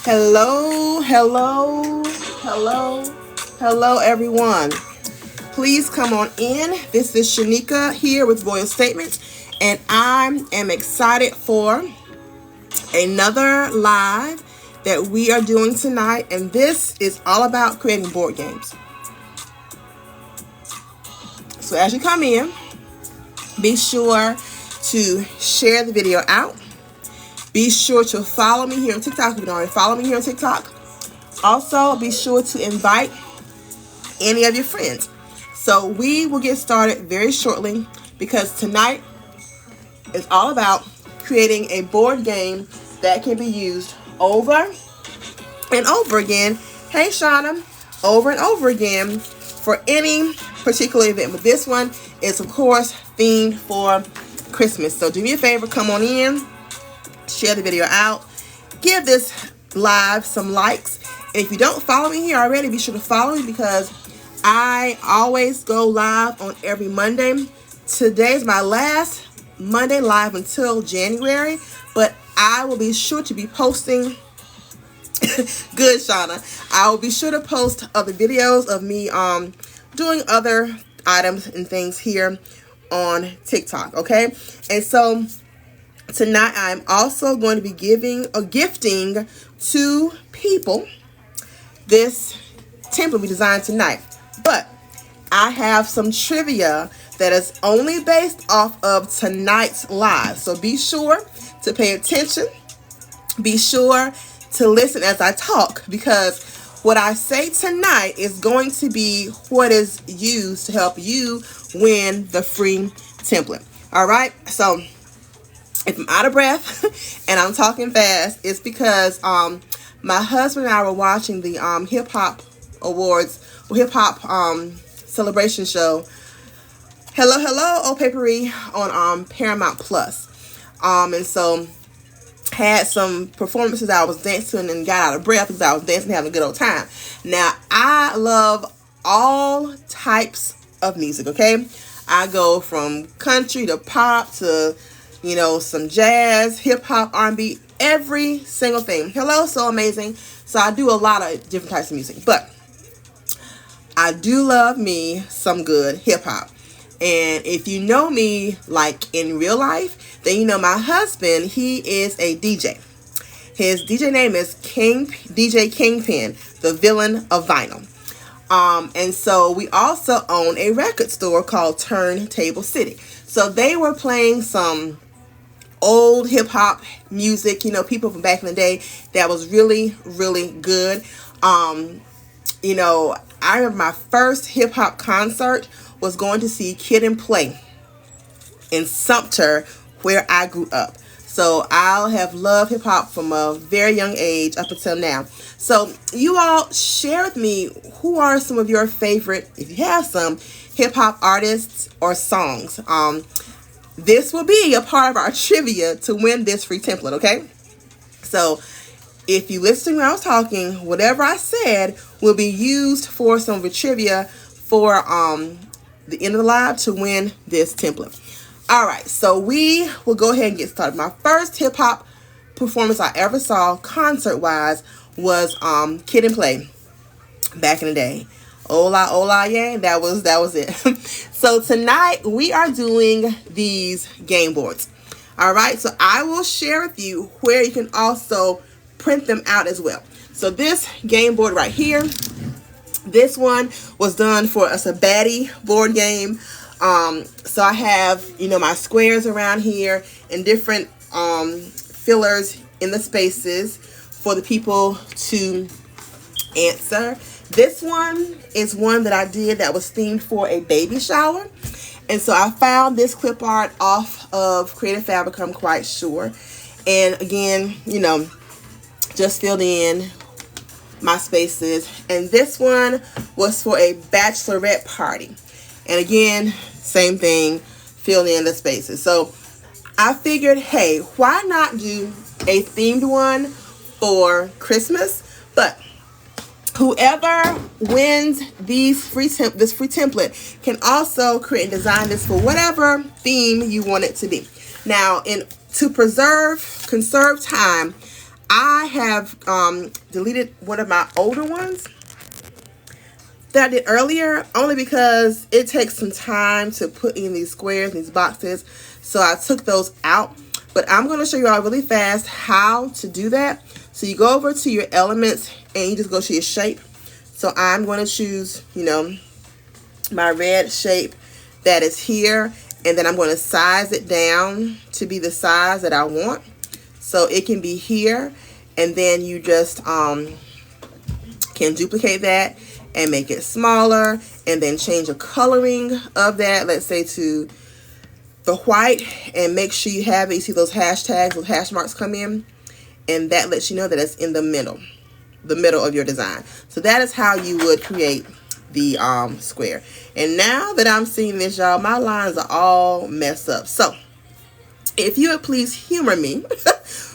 Hello, hello, hello, hello, everyone. Please come on in. This is Shanika here with Royal Statements, and I am excited for another live that we are doing tonight. And this is all about creating board games. So as you come in, be sure to share the video out. Be sure to follow me here on TikTok if you don't already follow me here on TikTok. Also, be sure to invite any of your friends. So we will get started very shortly because tonight is all about creating a board game that can be used over and over again. Hey, Shauna, over and over again for any particular event. But this one is, of course, themed for Christmas. So do me a favor, come on in, share the video out, give this live some likes. And if you don't follow me here already, be sure to follow me because I always go live on every Monday. Today's my last Monday live until January, but I will be sure to be posting good, Shauna. I will be sure to post other videos of me doing other items and things here on TikTok, okay? And so tonight I'm also going to be giving or gifting to people this template we designed tonight. But I have some trivia that is only based off of tonight's live. So be sure to pay attention. Be sure to listen as I talk because what I say tonight is going to be what is used to help you win the free template. All right. So if I'm out of breath and I'm talking fast, it's because my husband and I were watching the hip hop awards, hip hop celebration show. Hello, Oh Papery on Paramount Plus. And so had some performances I was dancing and got out of breath because I was dancing and having a good old time. Now, I love all types of music, okay? I go from country to pop to, some jazz, hip hop, R&B, every single thing. Hello, so amazing. So I do a lot of different types of music, but I do love me some good hip hop. And if you know me like in real life, then you know my husband, he is a DJ. His DJ name is DJ Kingpin, the villain of vinyl. And so we also own a record store called Turntable City. So they were playing some old hip hop music, people from back in the day that was really, really good. I remember my first hip hop concert was going to see Kid and Play in Sumter, where I grew up. So I have loved hip hop from a very young age up until now. So you all share with me who are some of your favorite, if you have some, hip hop artists or songs. This will be a part of our trivia to win this free template, okay? So if you listen when I was talking, whatever I said will be used for some of the trivia for the end of the live to win this template. All right, so we will go ahead and get started. My first hip hop performance I ever saw concert-wise was Kid and Play back in the day. Ola, ola, yeah, that was it. So tonight we are doing these game boards. All right, so I will share with you where you can also print them out as well. So this game board right here, this one was done for us a baddie board game. So I have, my squares around here and different fillers in the spaces for the people to answer. This one is one that I did that was themed for a baby shower. And so I found this clip art off of Creative Fabric, I'm quite sure. And again, just filled in my spaces. And this one was for a bachelorette party. And again, same thing, filled in the spaces. So I figured, hey, why not do a themed one for Christmas? But whoever wins this free template can also create and design this for whatever theme you want it to be. Now, to conserve time, I have deleted one of my older ones that I did earlier, only because it takes some time to put in these squares, these boxes. So I took those out. But I'm going to show you all really fast how to do that. So you go over to your elements and you just go to your shape. So I'm going to choose, you know, my red shape that is here. And then I'm going to size it down to be the size that I want. So it can be here. And then you just can duplicate that and make it smaller. And then change the coloring of that, let's say to the white, and make sure you have it. You see those hashtags, those hash marks come in, and that lets you know that it's in the middle of your design. So that is how you would create the square. And now that I'm seeing this, y'all, my lines are all messed up. So if you would please humor me,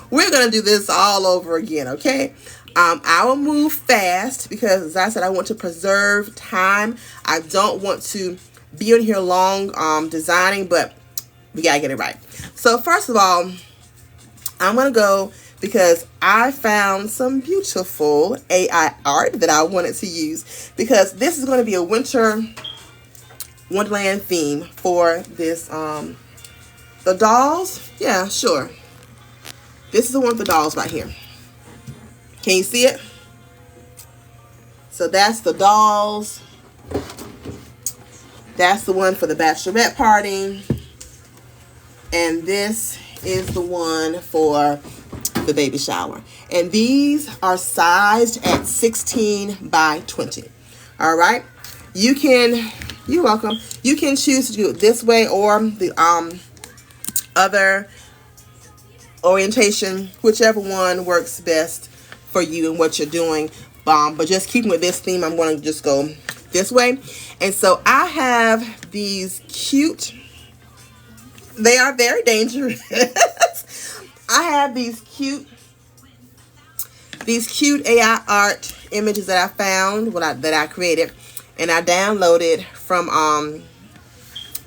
we're gonna do this all over again, okay? I will move fast because, as I said, I want to preserve time. I don't want to be in here long designing, but we gotta get it right. So first of all, I'm gonna go, because I found some beautiful AI art that I wanted to use, because this is going to be a winter wonderland theme for this the dolls. Yeah, sure, this is the one for the dolls right here. Can you see it? So that's the dolls. That's the one for the bachelorette party. And this is the one for the baby shower. And these are sized at 16 by 20. All right. You can, you're welcome. You can choose to do it this way or the other orientation, whichever one works best for you and what you're doing. But just keeping with this theme, I'm going to just go this way. And so I have these cute, they are very dangerous. I have these cute AI art images that I found, that I created, and I downloaded from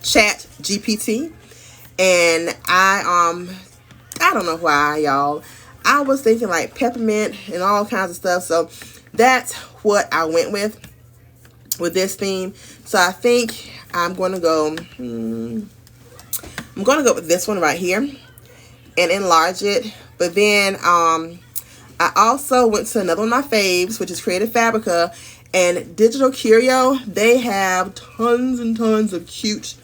Chat GPT. And I don't know why, y'all. I was thinking like peppermint and all kinds of stuff. So that's what I went with this theme. So I think I'm going to go. I'm going to go with this one right here and enlarge it. But then I also went to another one of my faves, which is Creative Fabrica and Digital Curio. They have tons and tons of cute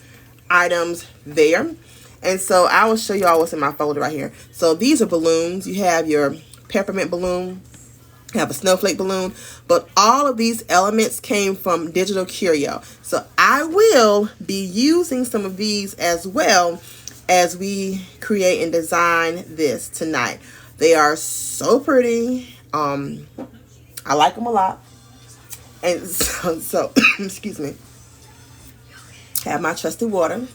items there. And so I will show you all what's in my folder right here. So these are balloons. You have your peppermint balloon, you have a snowflake balloon, but all of these elements came from Digital Curio. So I will be using some of these as well as we create and design this tonight. They are so pretty. I like them a lot. And so excuse me. Have my trusted water.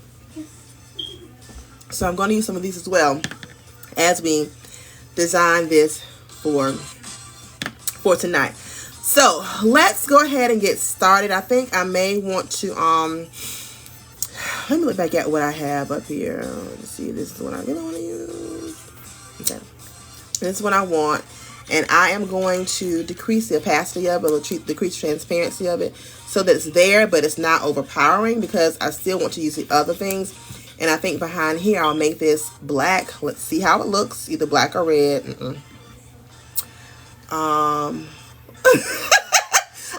So I'm going to use some of these as well as we design this for tonight. So let's go ahead and get started. I think I may want to let me look back at what I have up here. Let's see, this is the one I really want to use. Okay, this is what I want, and I am going to decrease the opacity of it, decrease transparency of it, so that it's there but it's not overpowering, because I still want to use the other things. And I think behind here I'll make this black. Let's see how it looks, either black or red. I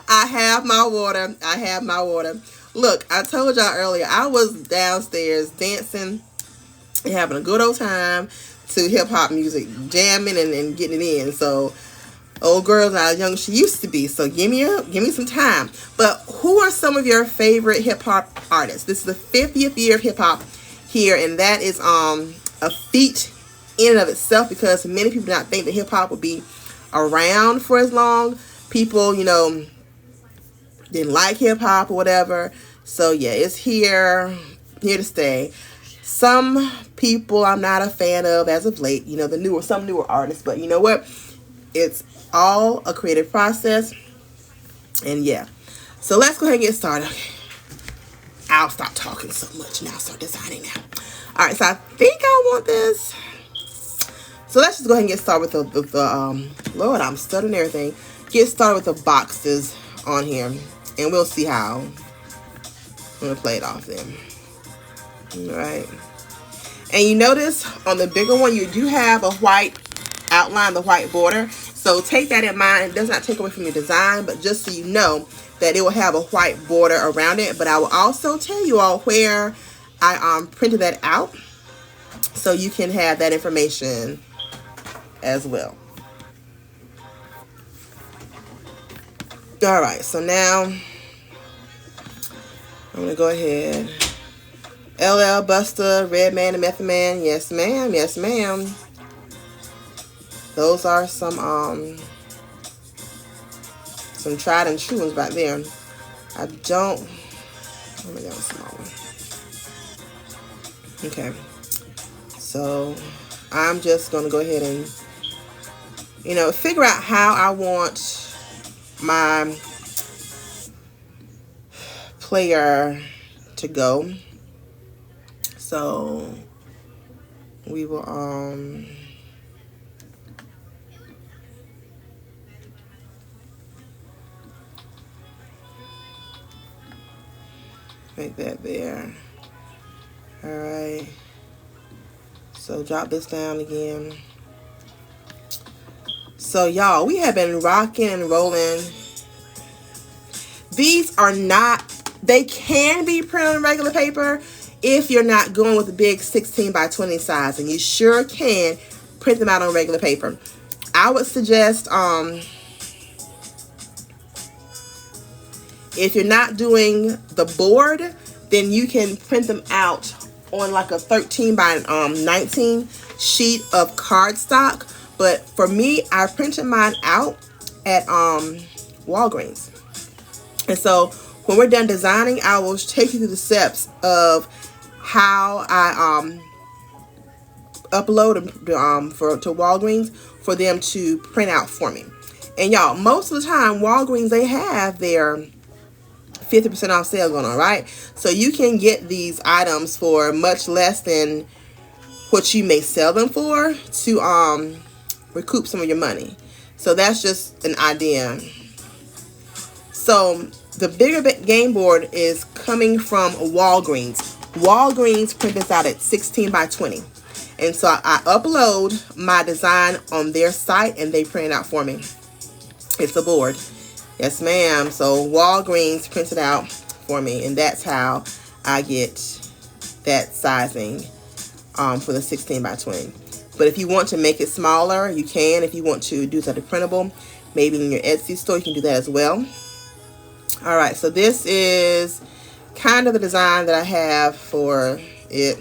have my water. I have my water. Look, I told y'all earlier, I was downstairs dancing and having a good old time to hip-hop music, jamming and getting it in. So, old girl's not as young as she used to be. So give me some time. But who are some of your favorite hip-hop artists? This is the 50th year of hip-hop here, and that is a feat in and of itself, because many people do not think that hip-hop will be around for as long. People, you know, didn't like hip-hop or whatever. So yeah, it's here to stay. Some people I'm not a fan of as of late, you know, some newer artists, but you know what, it's all a creative process. And yeah, so let's go ahead and get started. Okay, I'll stop talking so much now. I'll start designing now. All right, so I think I want this. So let's just go ahead and get started with the Lord, I'm stuttering everything. Get started with the boxes on here, and we'll see how. I'm gonna play it off then. All right. And you notice on the bigger one, you do have a white outline, the white border. So take that in mind. It does not take away from your design, but just so you know that it will have a white border around it. But I will also tell you all where I printed that out, so you can have that information as well. All right, so now I'm gonna go ahead. LL, Buster, Red Man, and Method Man. Yes, ma'am. Yes, ma'am. Those are some tried and true ones right there. I don't. Let me go smaller. Okay. So I'm just gonna go ahead and, you know, figure out how I want my player to go. So we will make that there. All right. So drop this down again. So y'all, we have been rocking and rolling. These are not, they can be printed on regular paper if you're not going with the big 16 by 20 size, and you sure can print them out on regular paper. I would suggest, if you're not doing the board, then you can print them out on like a 13 by 19 sheet of cardstock. But for me, I printed mine out at Walgreens. And so when we're done designing, I will take you through the steps of how I upload to Walgreens for them to print out for me. And y'all, most of the time, Walgreens, they have their 50% off sale going on, right? So you can get these items for much less than what you may sell them for to recoup some of your money. So that's just an idea. So the bigger game board is coming from Walgreens. Walgreens print this out at 16 by 20. And so I upload my design on their site and they print it out for me. It's a board. Yes, ma'am. So Walgreens prints it out for me, and that's how I get that sizing for the 16 by 20. But if you want to make it smaller, you can. If you want to do something printable, maybe in your Etsy store, you can do that as well. All right, so this is kind of the design that I have for it.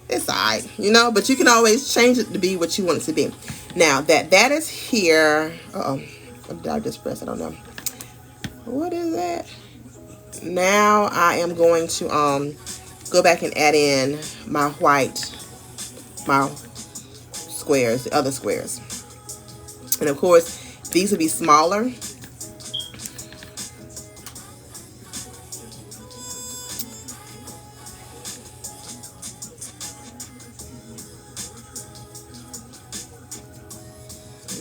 It's all right, you know, but you can always change it to be what you want it to be. Now that is here. Uh-oh. What did I just press? I don't know. What is that? Now I am going to go back and add in my squares, the other squares. And of course, these will be smaller. Let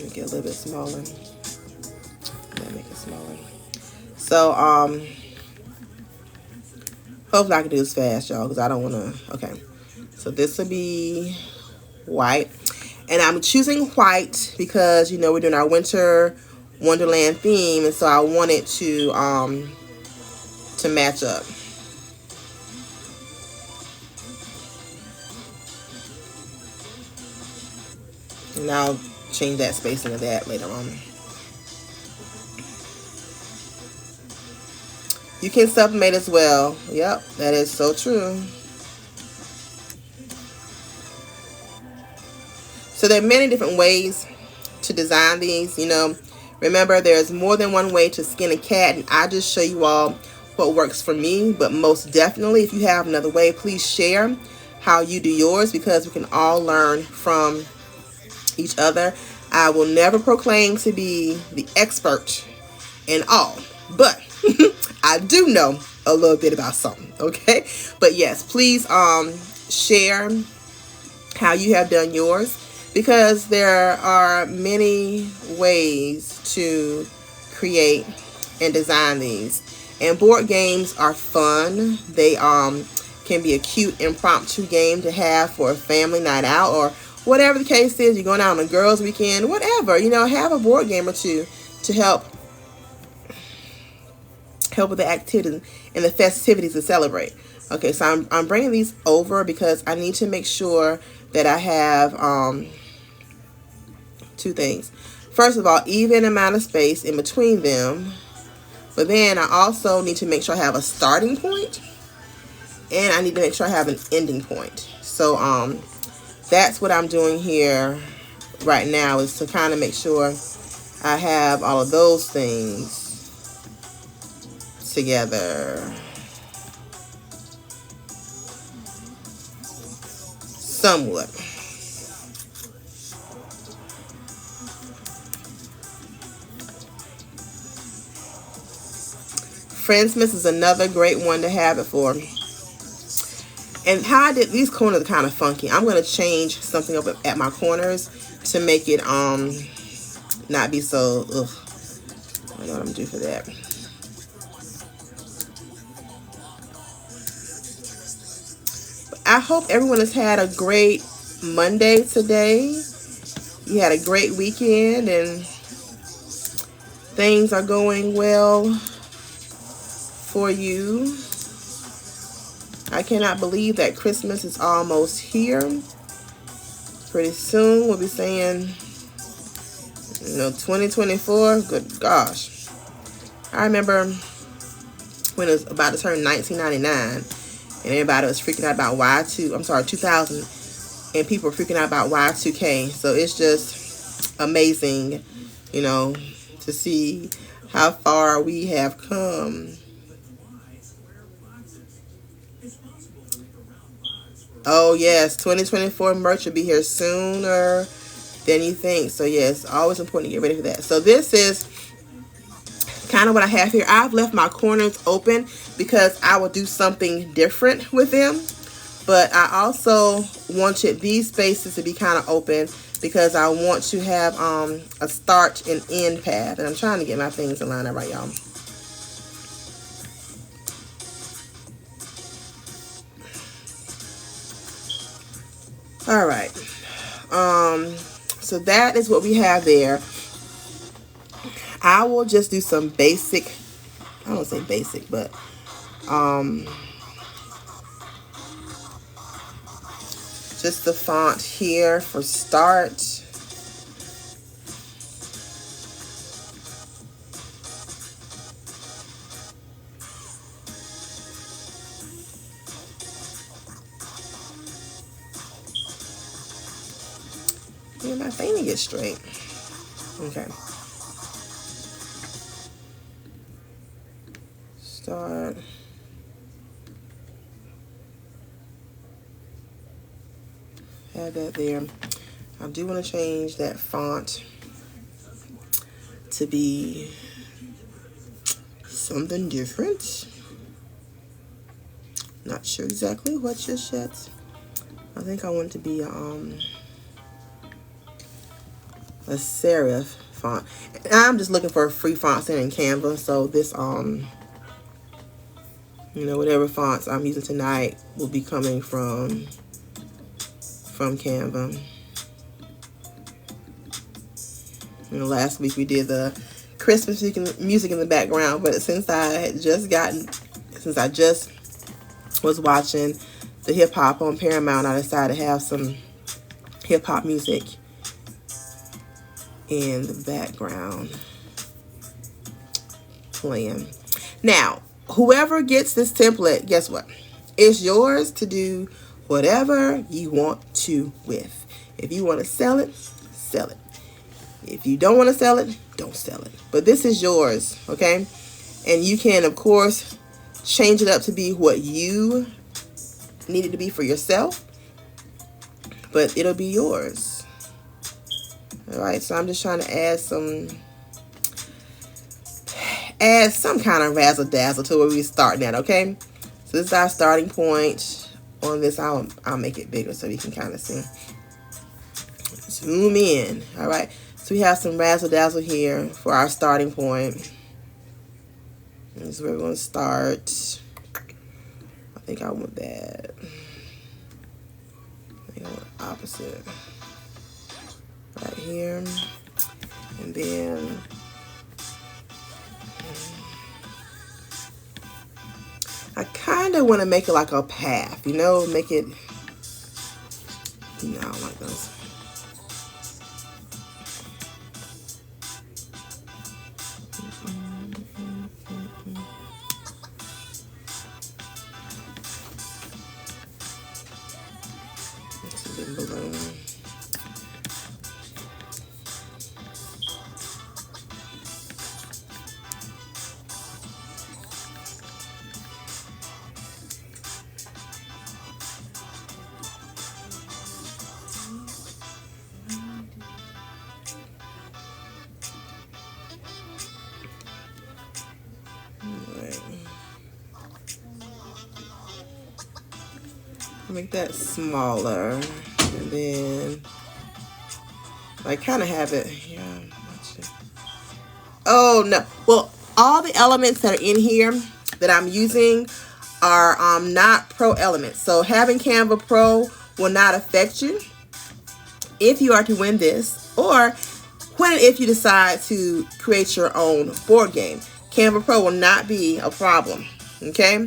me get a little bit smaller. Make it smaller. So hopefully I can do this fast, y'all, because I don't want to. Okay, so this will be white, and I'm choosing white because, you know, we're doing our winter wonderland theme, and so I want it to match up. And I'll change that spacing of that later on. You can sublimate as well. Yep, that is so true. So there are many different ways to design these. You know, remember, there's more than one way to skin a cat, and I just show you all what works for me. But most definitely, if you have another way, please share how you do yours, because we can all learn from each other. I will never proclaim to be the expert in all, but I do know a little bit about something, okay? But yes, please share how you have done yours, because there are many ways to create and design these. And board games are fun. They can be a cute impromptu game to have for a family night out, or whatever the case is. You're going out on a girls' weekend, whatever. You know, have a board game or two to help with the activities and the festivities to celebrate. Okay, so I'm bringing these over because I need to make sure that I have two things. First of all, even amount of space in between them. But then I also need to make sure I have a starting point, and I need to make sure I have an ending point. So that's what I'm doing here right now, is to kind of make sure I have all of those things together somewhat. Friendsmas is another great one to have it for. And how I did these corners are kind of funky. I'm going to change something up at my corners to make it not be so ugh. I know what I'm gonna do for that. I hope everyone has had a great Monday today. You had a great weekend and things are going well for you. I cannot believe that Christmas is almost here. Pretty soon we'll be saying, 2024. Good gosh. I remember when it was about to turn 1999 and everybody was freaking out about 2000, and people were freaking out about Y2K. So it's just amazing, to see how far we have come. Oh yes, 2024 merch will be here sooner than you think. So yes, always important to get ready for that. So this is kind of what I have here. I've left my corners open because I will do something different with them. But I also wanted these spaces to be kind of open because I want to have a start and end path. And I'm trying to get my things in line up right, y'all. All right. So that is what we have there. I will just do some basic, I don't say basic, but just the font here for start. Yeah, my thing to get straight. Okay. Start. Have that there. I do want to change that font to be something different. Not sure exactly what just yet. I think I want it to be a serif font. And I'm just looking for a free font in Canva. So this whatever fonts I'm using tonight will be coming from Canva. Last week we did the Christmas music in the background, but since I just was watching the hip hop on Paramount, I decided to have some hip hop music in the background playing. Now, whoever gets this template, guess what? It's yours to do whatever you want to with. If you want to sell it, sell it. If you don't want to sell it, don't sell it. But this is yours, okay? And you can, of course, change it up to be what you need it to be for yourself. But it'll be yours. All right, so I'm just trying to add some kind of razzle dazzle to where we're starting at, okay? So this is our starting point. On this, I'll make it bigger so you can kind of see. zoom in. All right, so we have some razzle dazzle here for our starting point. This is where we're going to start. I think I want that. I think I want opposite. Right here. And then I kind of want to make it like a path, you know, make it, you know, I don't like those. It's a big balloon. Make that smaller, and then I kind of have it. Yeah. Oh no! Well, all the elements that are in here that I'm using are not pro elements. So having Canva Pro will not affect you if you are to win this, or when and if you decide to create your own board game. Canva Pro will not be a problem. Okay.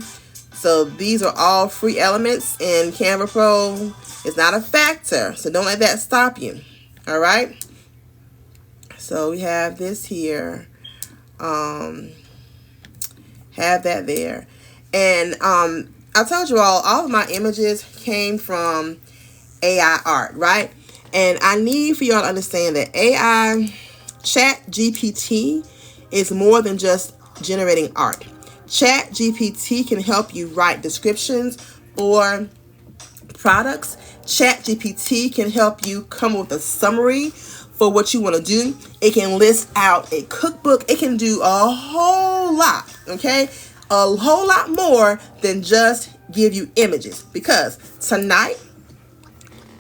So these are all free elements, and Canva Pro is not a factor. So don't let that stop you. All right. So we have this here. Have that there. And I told you all of my images came from AI art, right? And I need for y'all to understand that AI Chat GPT is more than just generating art. Chat GPT can help you write descriptions for products. Chat GPT can help you come up with a summary for what you want to do. It can list out a cookbook. It can do a whole lot, okay? A whole lot more than just give you images. Because tonight,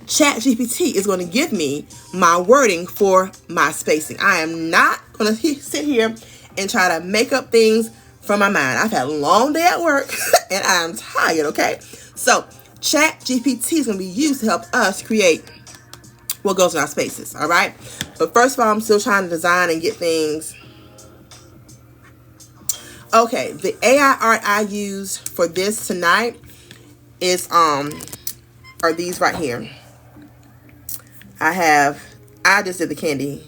Chat GPT is going to give me my wording for my spacing. I am not going to sit here and try to make up things from my mind. I've had a long day at work and I'm tired, okay? So Chat GPT is going to be used to help us create what goes in our spaces, all right? But first of all, I'm still trying to design and get things. Okay, the AI art I use for this tonight is are these right here. I just did the candy.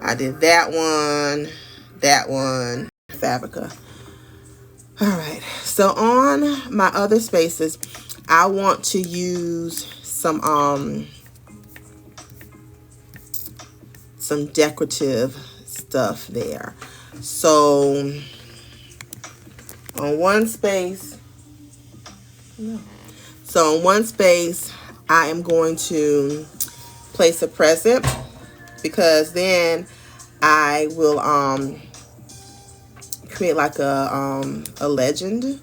I did that one, Fabrica. All right, so on my other spaces, I want to use some decorative stuff there. So on one space, I am going to place a present, because then I will create like a legend,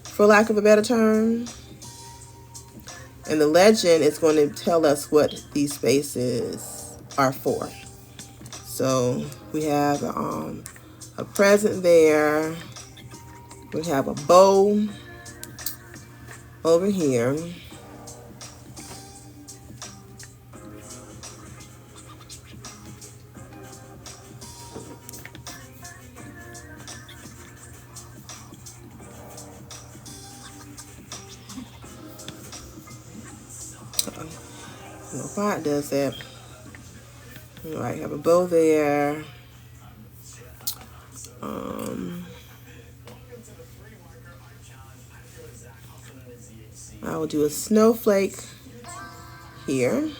for lack of a better term. And the legend is going to tell us what these spaces are for. So we have a present there. We have a bow over here. I don't know why it does that. All right, have a bow there. I will do a snowflake here.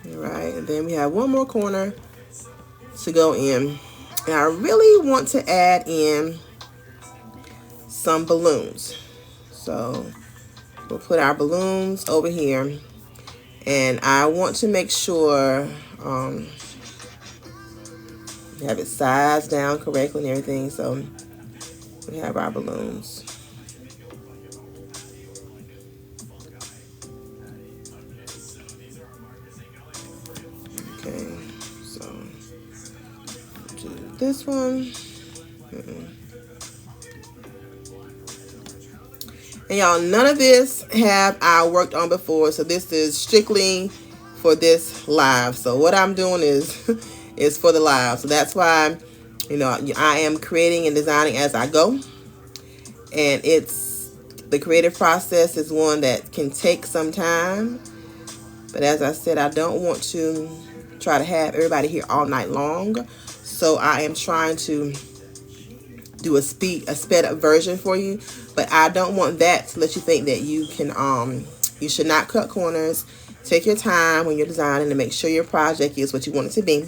All right, and then we have one more corner to go in. And I really want to add in some balloons. So we'll put our balloons over here. And I want to make sure have it sized down correctly and everything. So We have our balloons. Okay, so do this one. And y'all, none of this have I worked on before, so this is strictly for this live. So what I'm doing is is for the live. So that's why, you know, I am creating and designing as I go. And the creative process is one that can take some time. But as I said, I don't want to try to have everybody here all night long. So I am trying to do a sped up version for you. But I don't want that to let you think that you can, you should not cut corners. Take your time when you're designing to make sure your project is what you want it to be.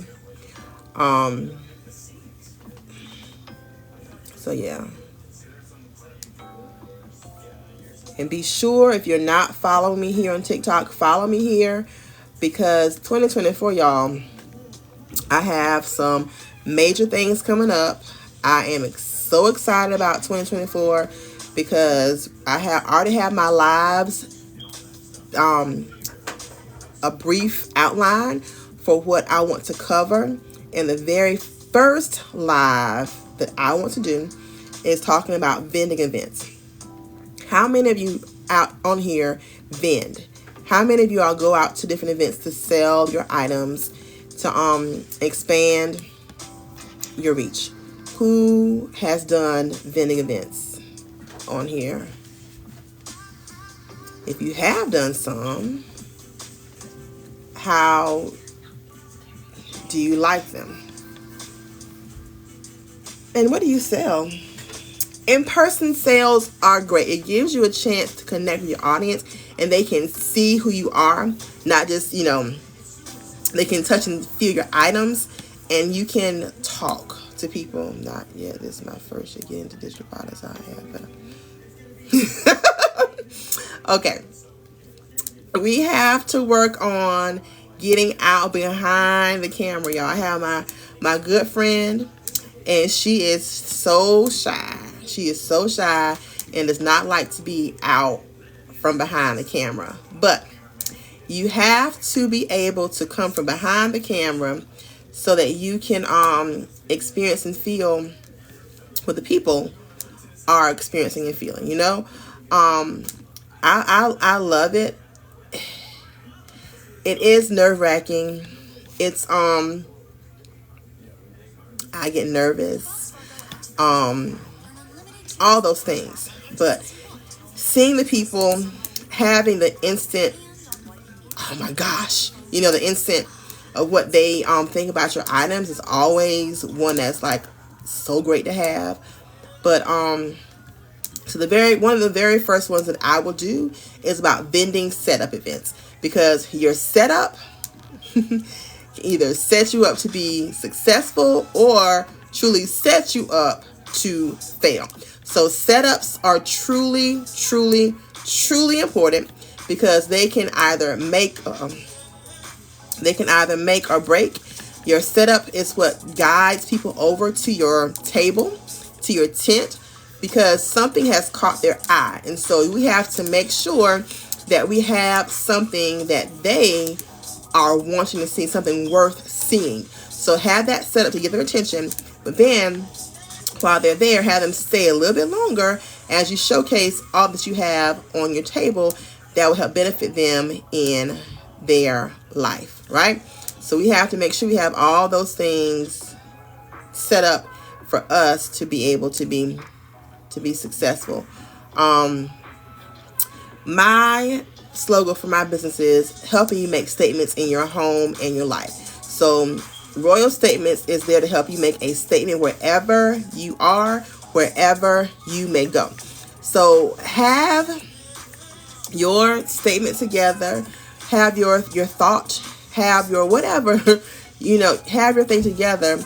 So yeah. And be sure, if you're not following me here on TikTok, follow me here, because 2024, y'all, I have some major things coming up. I am so excited about 2024 because I already have my lives, a brief outline for what I want to cover. And the very first live that I want to do is talking about vending events. How many of you out on here vend? How many of you all go out to different events to sell your items, to expand your reach? Who has done vending events on here? If you have done some, how do you like them? And what do you sell? In-person sales are great. It gives you a chance to connect with your audience, and they can see who you are, not just, you know, they can touch and feel your items, and you can talk to people. Not yet. This is my first year getting into digital products. I have, but okay. We have to work on getting out behind the camera, y'all. I have my good friend, and she is so shy. She is so shy and does not like to be out from behind the camera. But you have to be able to come from behind the camera so that you can experience and feel what the people are experiencing and feeling, you know. I love it. It is nerve-wracking. It's I get nervous. All those things. But seeing the people, having the instant, oh my gosh, you know, the instant of what they think about your items is always one that's like so great to have. But so one of the very first ones that I will do is about vending setup events, because your setup can either set you up to be successful or truly set you up to fail. So setups are truly, truly, truly important, because they can either make or break. Your setup is what guides people over to your table, to your tent, because something has caught their eye. And so we have to make sure that we have something that they are wanting to see, something worth seeing. So have that set up to get their attention, but then while they're there, have them stay a little bit longer as you showcase all that you have on your table that will help benefit them in their life, right? So we have to make sure we have all those things set up for us to be able to be successful. My slogan for my business is helping you make statements in your home and your life. So Royal Statements is there to help you make a statement wherever you are, wherever you may go. So have your statement together, have your thought, have your whatever, you know, have your thing together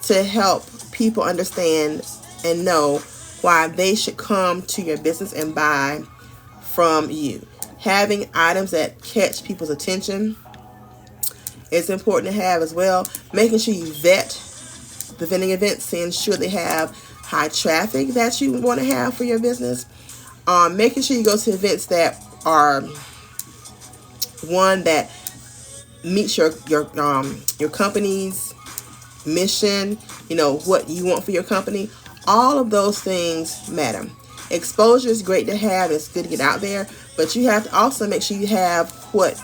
to help people understand and know why they should come to your business and buy from you. Having items that catch people's attention is important to have as well. Making sure you vet the vending events to ensure they have high traffic that you want to have for your business. Making sure you go to events that are one that meets your company's mission, you know, what you want for your company. All of those things matter. Exposure is great to have. It's good to get out there, but you have to also make sure you have where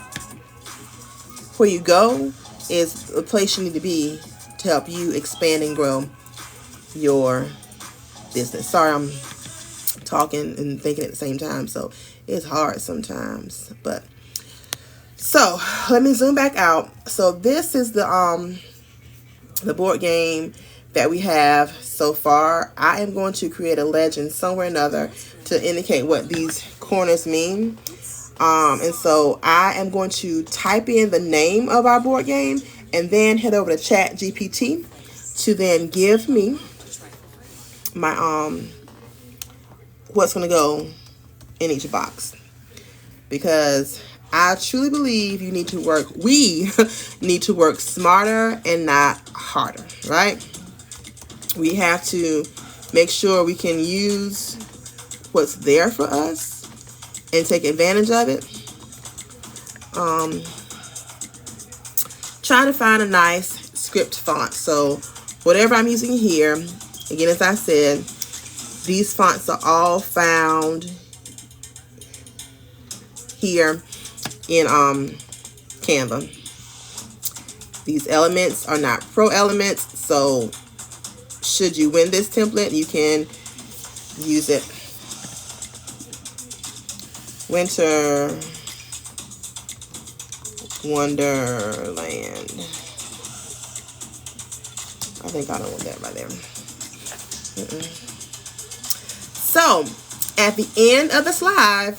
you go is a place you need to be to help you expand and grow your business. Sorry, I'm talking and thinking at the same time, so it's hard sometimes. But so let me zoom back out. So this is the board game that we have so far. I am going to create a legend somewhere or another to indicate what these corners mean. And so I am going to type in the name of our board game and then head over to Chat GPT to then give me my what's going to go in each box, because I truly believe we need to work smarter and not harder, right? We have to make sure we can use what's there for us and take advantage of it. Trying to find a nice script font. So whatever I'm using here, again, as I said, these fonts are all found here in Canva. These elements are not pro elements, so should you win this template, you can use it. Winter Wonderland. I think I don't want that right there. So at the end of the slide,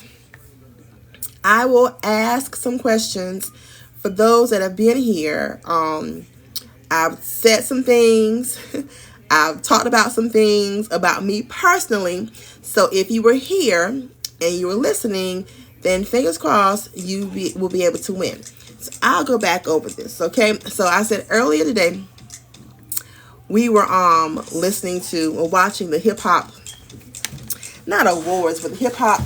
I will ask some questions for those that have been here. I've said some things. I've talked about some things about me personally. So if you were here and you were listening, then fingers crossed you will be able to win. So I'll go back over this, okay? So I said earlier today, we were listening to or watching the hip hop, not awards, but the hip hop,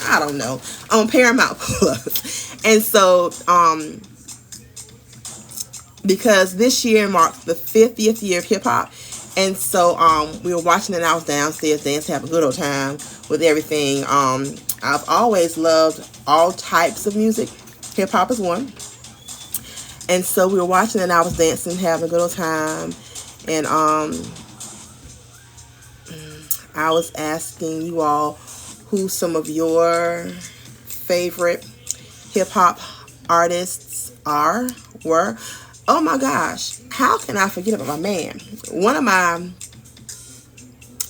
I don't know, on Paramount Plus. And so because this year marked the 50th year of hip hop, and so we were watching it, and I was downstairs dancing, having a good old time with everything. I've always loved all types of music. Hip hop is one. And so we were watching it, and I was dancing, having a good old time. And I was asking you all who some of your favorite hip hop artists were. Oh my gosh, how can I forget about my man? One of my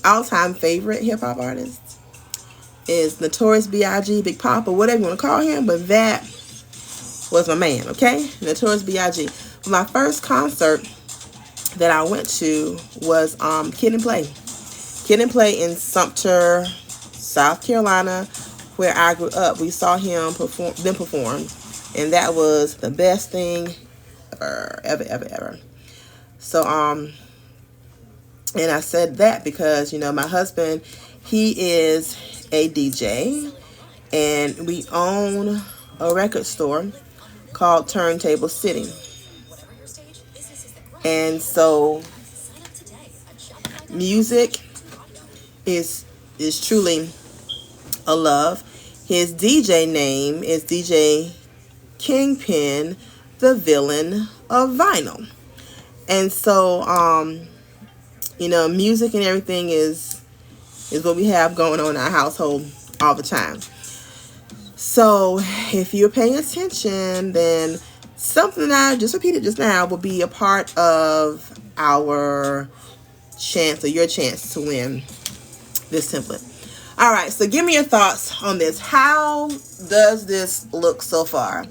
all-time favorite hip hop artists is Notorious B.I.G., Big Papa, whatever you want to call him, but that was my man, okay? Notorious B.I.G. My first concert that I went to was Kid and Play. Kid and Play in Sumter, South Carolina, where I grew up. We saw him perform, and that was the best thing ever. So and I said that because, you know, my husband, he is a DJ, and we own a record store called Turntable City. And so music is truly a love. His DJ name is DJ Kingpin, the villain of vinyl. And so you know, music and everything is what we have going on in our household all the time. So if you're paying attention, then something that I just repeated just now will be a part of our chance, or your chance, to win this template. All right, so give me your thoughts on this. How does this look so far?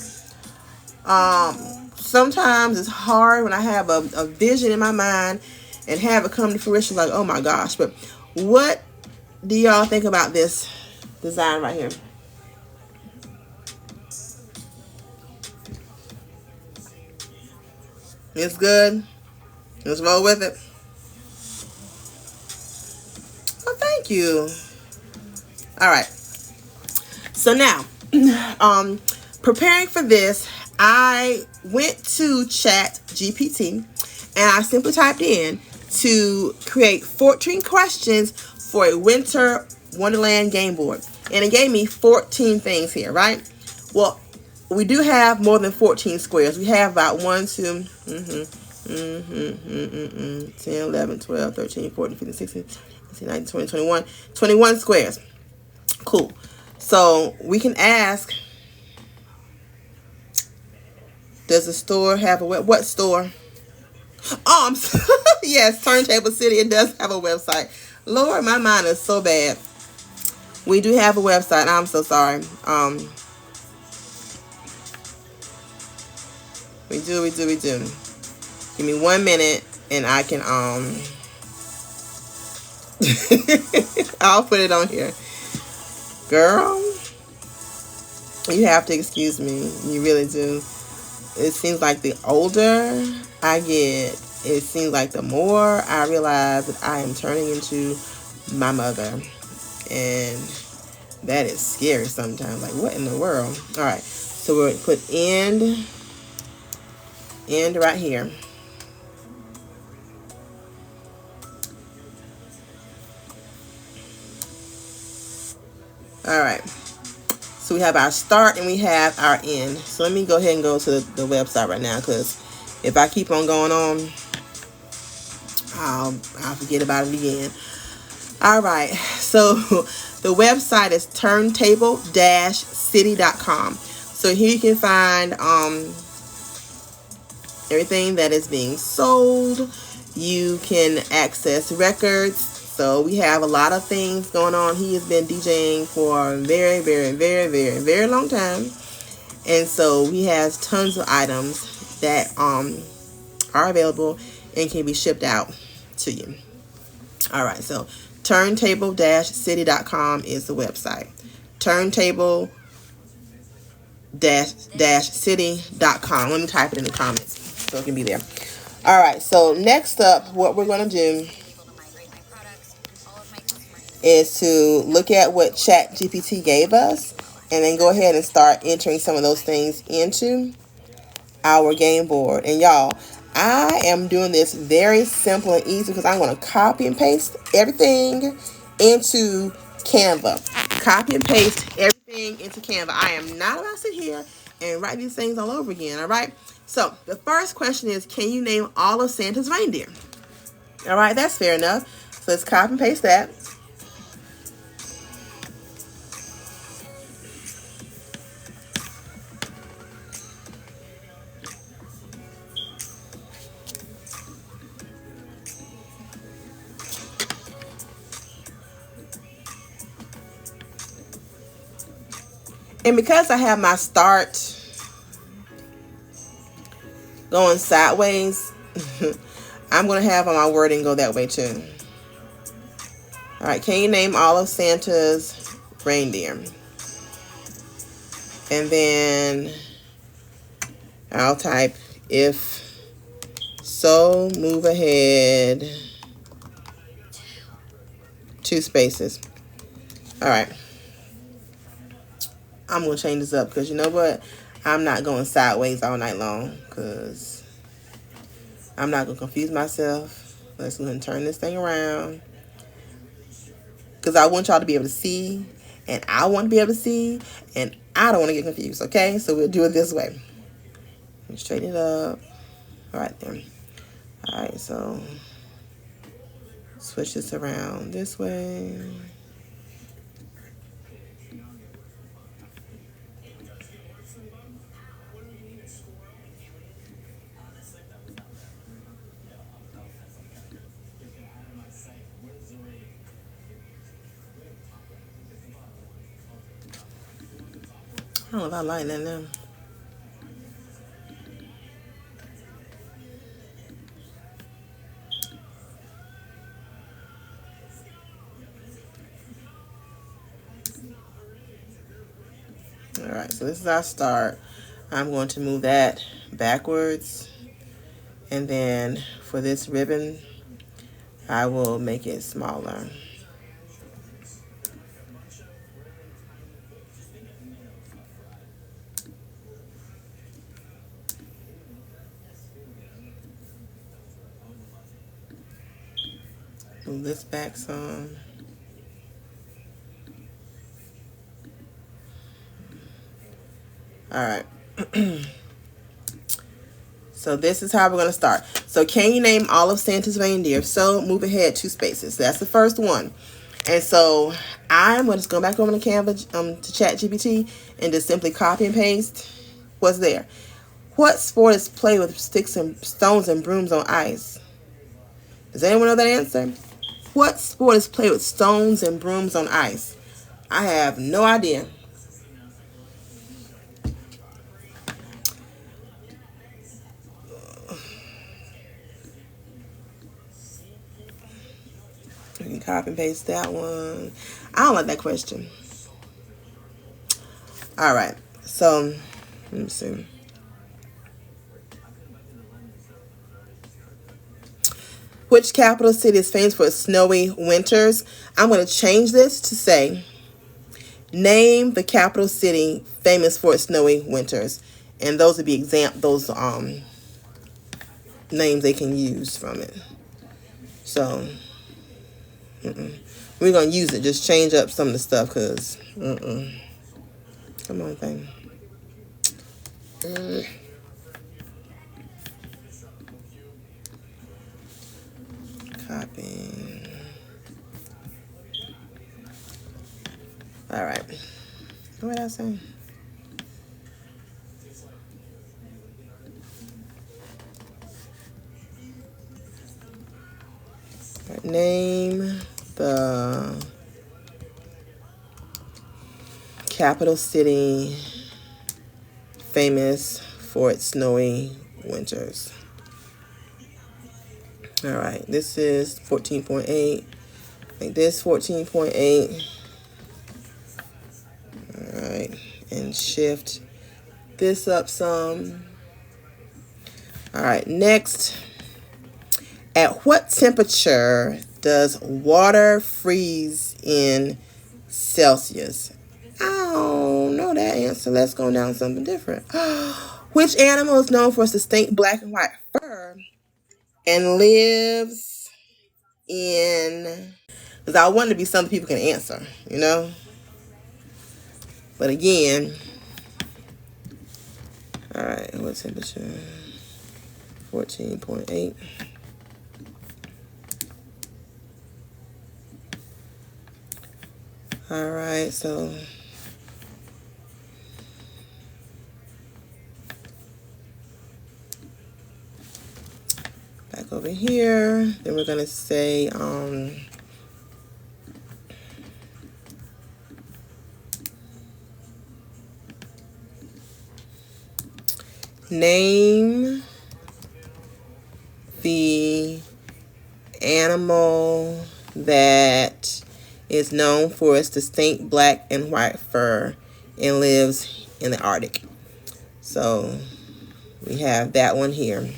Sometimes it's hard when I have a vision in my mind and have it come to fruition, like, oh my gosh. But what do y'all think about this design right here? It's good. Let's roll with it. Thank you. All right. So now, preparing for this, I went to Chat GPT and I simply typed in to create 14 questions for a winter wonderland game board. And it gave me 14 things here, right? Well, we do have more than 14 squares. We have about 1, 2, 10, 11, 12, 13, 14, 15, 16, 17, 19, 20, 21. 21 squares. Cool. So we can ask, does the store have a what store? Yes, Turntable City, it does have a website. Lord, my mind is so bad. We do have a website. I'm so sorry. We do. Give me 1 minute and I can I'll put it on here. Girl, you have to excuse me. You really do. It seems like the older I get, it seems like the more I realize that I am turning into my mother. And that is scary sometimes. Like, what in the world? All right. So we're going to put end right here. All right. So we have our start and we have our end. So let me go ahead and go to the website right now, because if I keep on going on, I'll forget about it again. All right. So the website is turntable-city.com. So here you can find everything that is being sold. You can access records. So we have a lot of things going on. He has been DJing for a very, very, very, very, very long time. And so he has tons of items that are available and can be shipped out to you. All right, so turntable-city.com is the website. Turntable-city.com. Let me type it in the comments so it can be there. All right, so next up, what we're going to do is to look at what Chat GPT gave us and then go ahead and start entering some of those things into our game board. And y'all, I am doing this very simple and easy because I'm going to copy and paste everything into Canva. Copy and paste everything into Canva. I am not about to sit here and write these things all over again, all right? So the first question is, can you name all of Santa's reindeer? All right, that's fair enough. So let's copy and paste that. And because I have my start going sideways, I'm going to have my wording go that way too. All right, can you name all of Santa's reindeer? And then I'll type, if so, move ahead 2 spaces. All right. I'm going to change this up because you know what? I'm not going sideways all night long because I'm not going to confuse myself. Let's go ahead and turn this thing around because I want y'all to be able to see, and I want to be able to see, and I don't want to get confused, okay? So we'll do it this way. Straighten it up. All right, then. All right, so switch this around this way. I don't know if I like that now. All right, so this is our start. I'm going to move that backwards. And then for this ribbon, I will make it smaller. Move this back some. All right. So this is how we're going to start. So can you name all of Santa's reindeer? So move ahead 2 spaces. That's the first one. And so I'm going to go back over to Canva, to ChatGPT, and just simply copy and paste what's there. What sport is played with sticks and stones and brooms on ice? Does anyone know that answer? What sport is played with stones and brooms on ice? I have no idea. You can copy and paste that one. I don't like that question. All right. So, let me see. Which capital city is famous for its snowy winters? I'm going to change this to say, name the capital city famous for its snowy winters. And those would be names they can use from it. So, we're going to use it. Just change up some of the stuff because, come on, thing. Copy. All right. What did I say? Right, name the capital city famous for its snowy winters. All right, this is 14.8. Like this, 14.8. All right, and shift this up some. All right, next. At what temperature does water freeze in Celsius? I don't know that answer. Let's go down something different. Which animal is known for its distinct black and white fur and lives in... Because I want it to be something people can answer, you know? But again... All right, what temperature? 14.8. All right, so... back over here. Then we're going to say... name the animal that is known for its distinct black and white fur and lives in the Arctic. So we have that one here.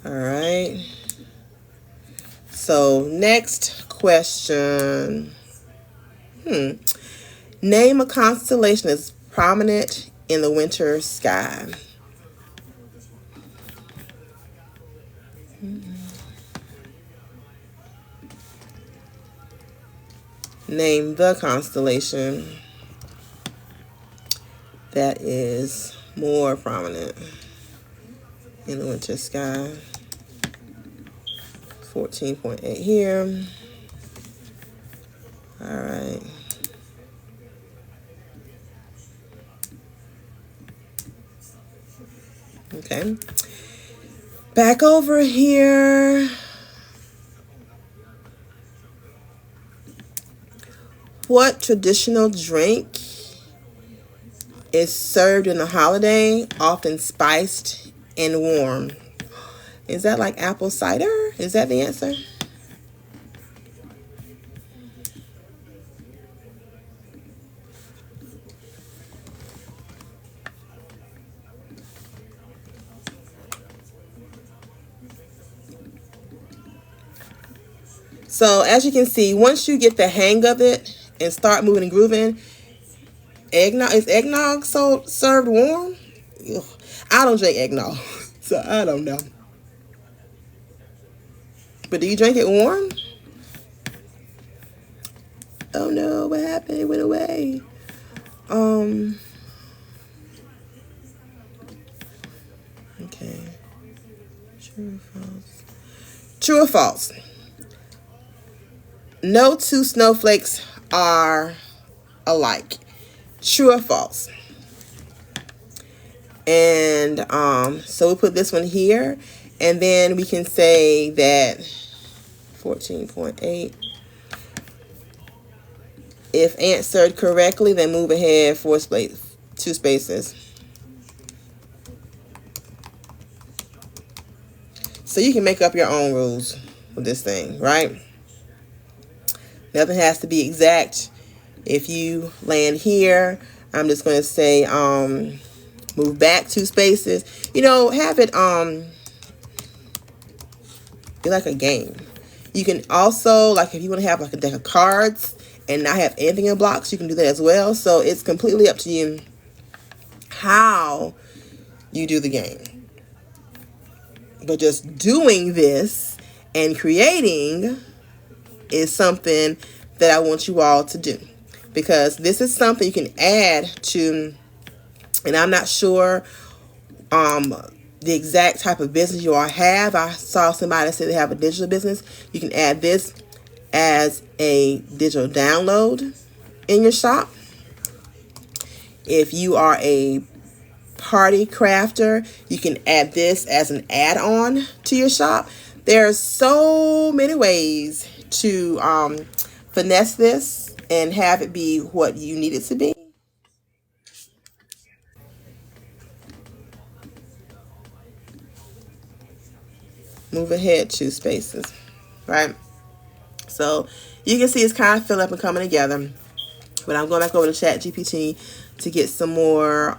All right. So next question. Name a constellation that's prominent in the winter sky. Name the constellation that is more prominent in the winter sky. 14.8 here. All right. Okay. Back over here. What traditional drink is served in the holiday, often spiced and warm? Is that like apple cider? Is that the answer? So as you can see, once you get the hang of it and start moving and grooving, is eggnog served warm? Ugh. I don't drink eggnog, so I don't know. But do you drink it warm? Oh no, what happened? It went away. Okay. True or false? True or false? No two snowflakes are alike. True or false? And so we put this one here, and then we can say that 14.8. If answered correctly, then move ahead 2 spaces. So you can make up your own rules with this thing, right? Nothing has to be exact. If you land here, I'm just going to say move back 2 spaces. You know, have it be like a game. You can also, like, if you want to have like a deck of cards and not have anything in blocks, you can do that as well. So it's completely up to you how you do the game. But just doing this and creating is something that I want you all to do, because this is something you can add to, and I'm not sure the exact type of business you all have. I saw somebody say they have a digital business. You can add this as a digital download in your shop. If you are a party crafter, you can add this as an add-on to your shop. There's so many ways to finesse this and have it be what you need it to be. Move ahead 2 spaces, right? So you can see it's kind of filling up and coming together. But I'm going back over to ChatGPT to get some more.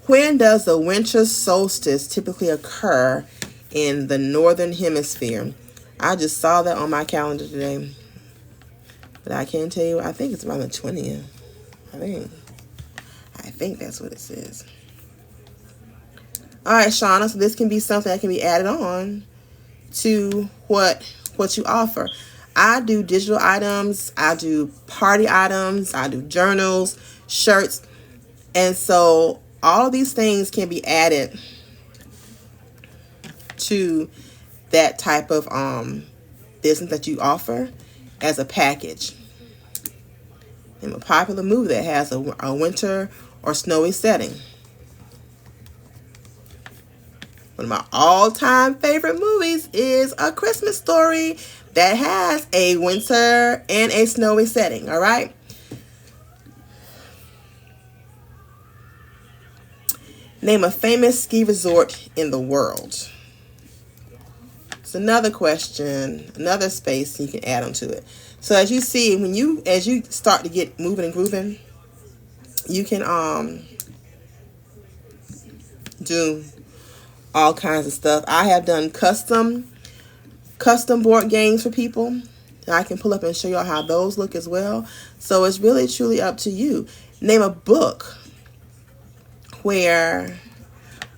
When does the winter solstice typically occur in the northern hemisphere? I just saw that on my calendar today. But I can't tell you. I think it's around the 20th. I think that's what it says. All right, Shauna. So this can be something that can be added on to what you offer. I do digital items. I do party items. I do journals, shirts. And so all of these things can be added to that type of business that you offer as a package. And a popular movie that has a winter or snowy setting. One of my all-time favorite movies is A Christmas Story that has a winter and a snowy setting, all right? Name a famous ski resort in the world. It's another question, another space you can add onto it. So as you see, as you start to get moving and grooving, you can do all kinds of stuff. I have done custom board games for people. And I can pull up and show y'all how those look as well. So it's really truly up to you. Name a book where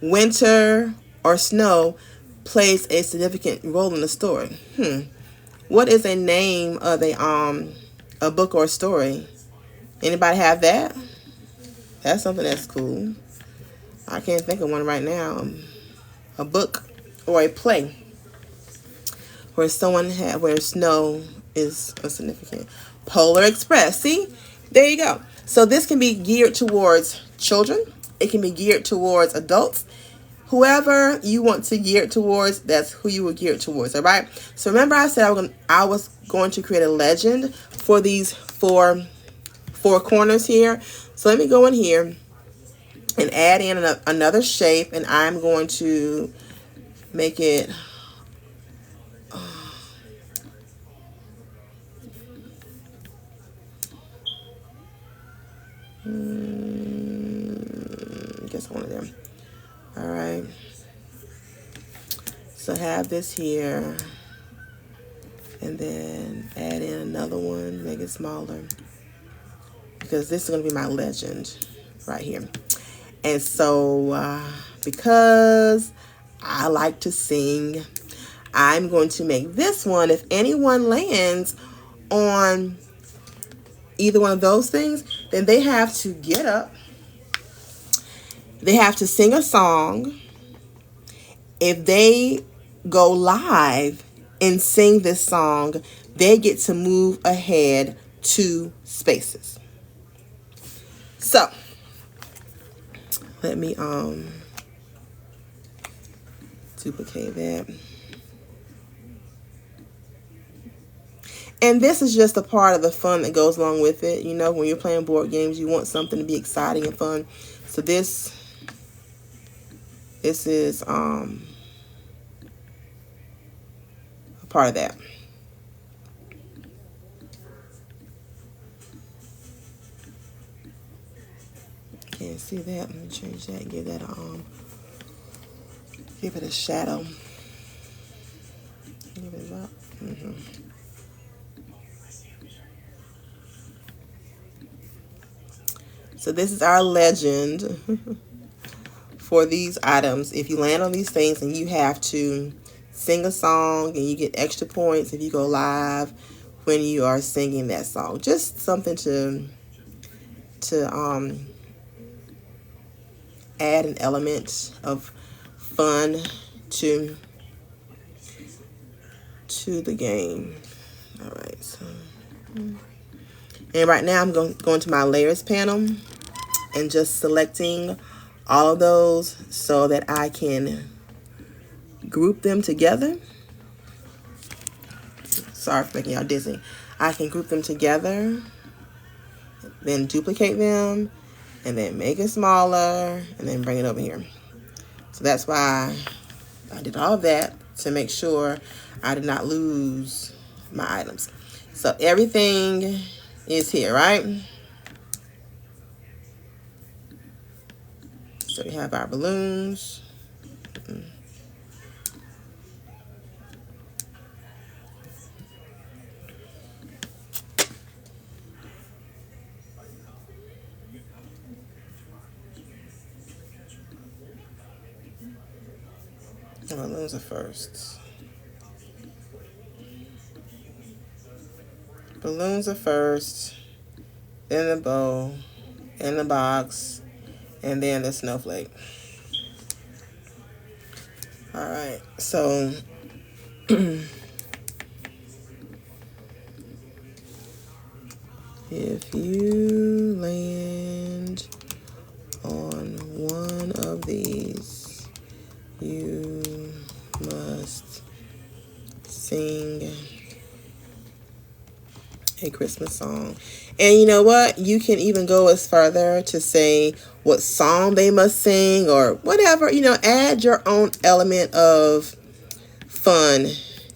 winter or snow plays a significant role in the story. What is a name of a book or a story? Anybody have that? That's something that's cool. I can't think of one right now. A book or a play where where snow is a significant. Polar Express. See? There you go. So this can be geared towards children. It can be geared towards adults. Whoever you want to gear it towards, that's who you will gear it towards. All right. So remember, I said I was going to create a legend for these four corners here. So let me go in here and add in another shape, and I'm going to make it guess one of them. All right. So have this here, and then add in another one, make it smaller, because this is going to be my legend right here. And so because I like to sing, I'm going to make this one, if anyone lands on either one of those things, then they have to get up. They have to sing a song. If they go live and sing this song, they get to move ahead 2 spaces. So, let me duplicate that. And this is just a part of the fun that goes along with it. You know, when you're playing board games, you want something to be exciting and fun. So this is a part of that. Can't see that. Let me change that. Give that give it a shadow. Give it up. So this is our legend for these items. If you land on these things and you have to sing a song, and you get extra points if you go live when you are singing that song. Just something to add an element of fun to the game. All right, so and right now I'm going to my layers panel and just selecting all of those so that I can group them together. Sorry for making y'all dizzy. I can group them together, then duplicate them, and then make it smaller, and then bring it over here. So that's why I did all of that, to make sure I did not lose my items. So everything is here, right? So we have our balloons. The balloons are first. Balloons are first, then the bow, and the box, and then the snowflake. All right, so if you land on one of these, you must sing a Christmas song. And you know what? You can even go as further to say what song they must sing or whatever. You know, add your own element of fun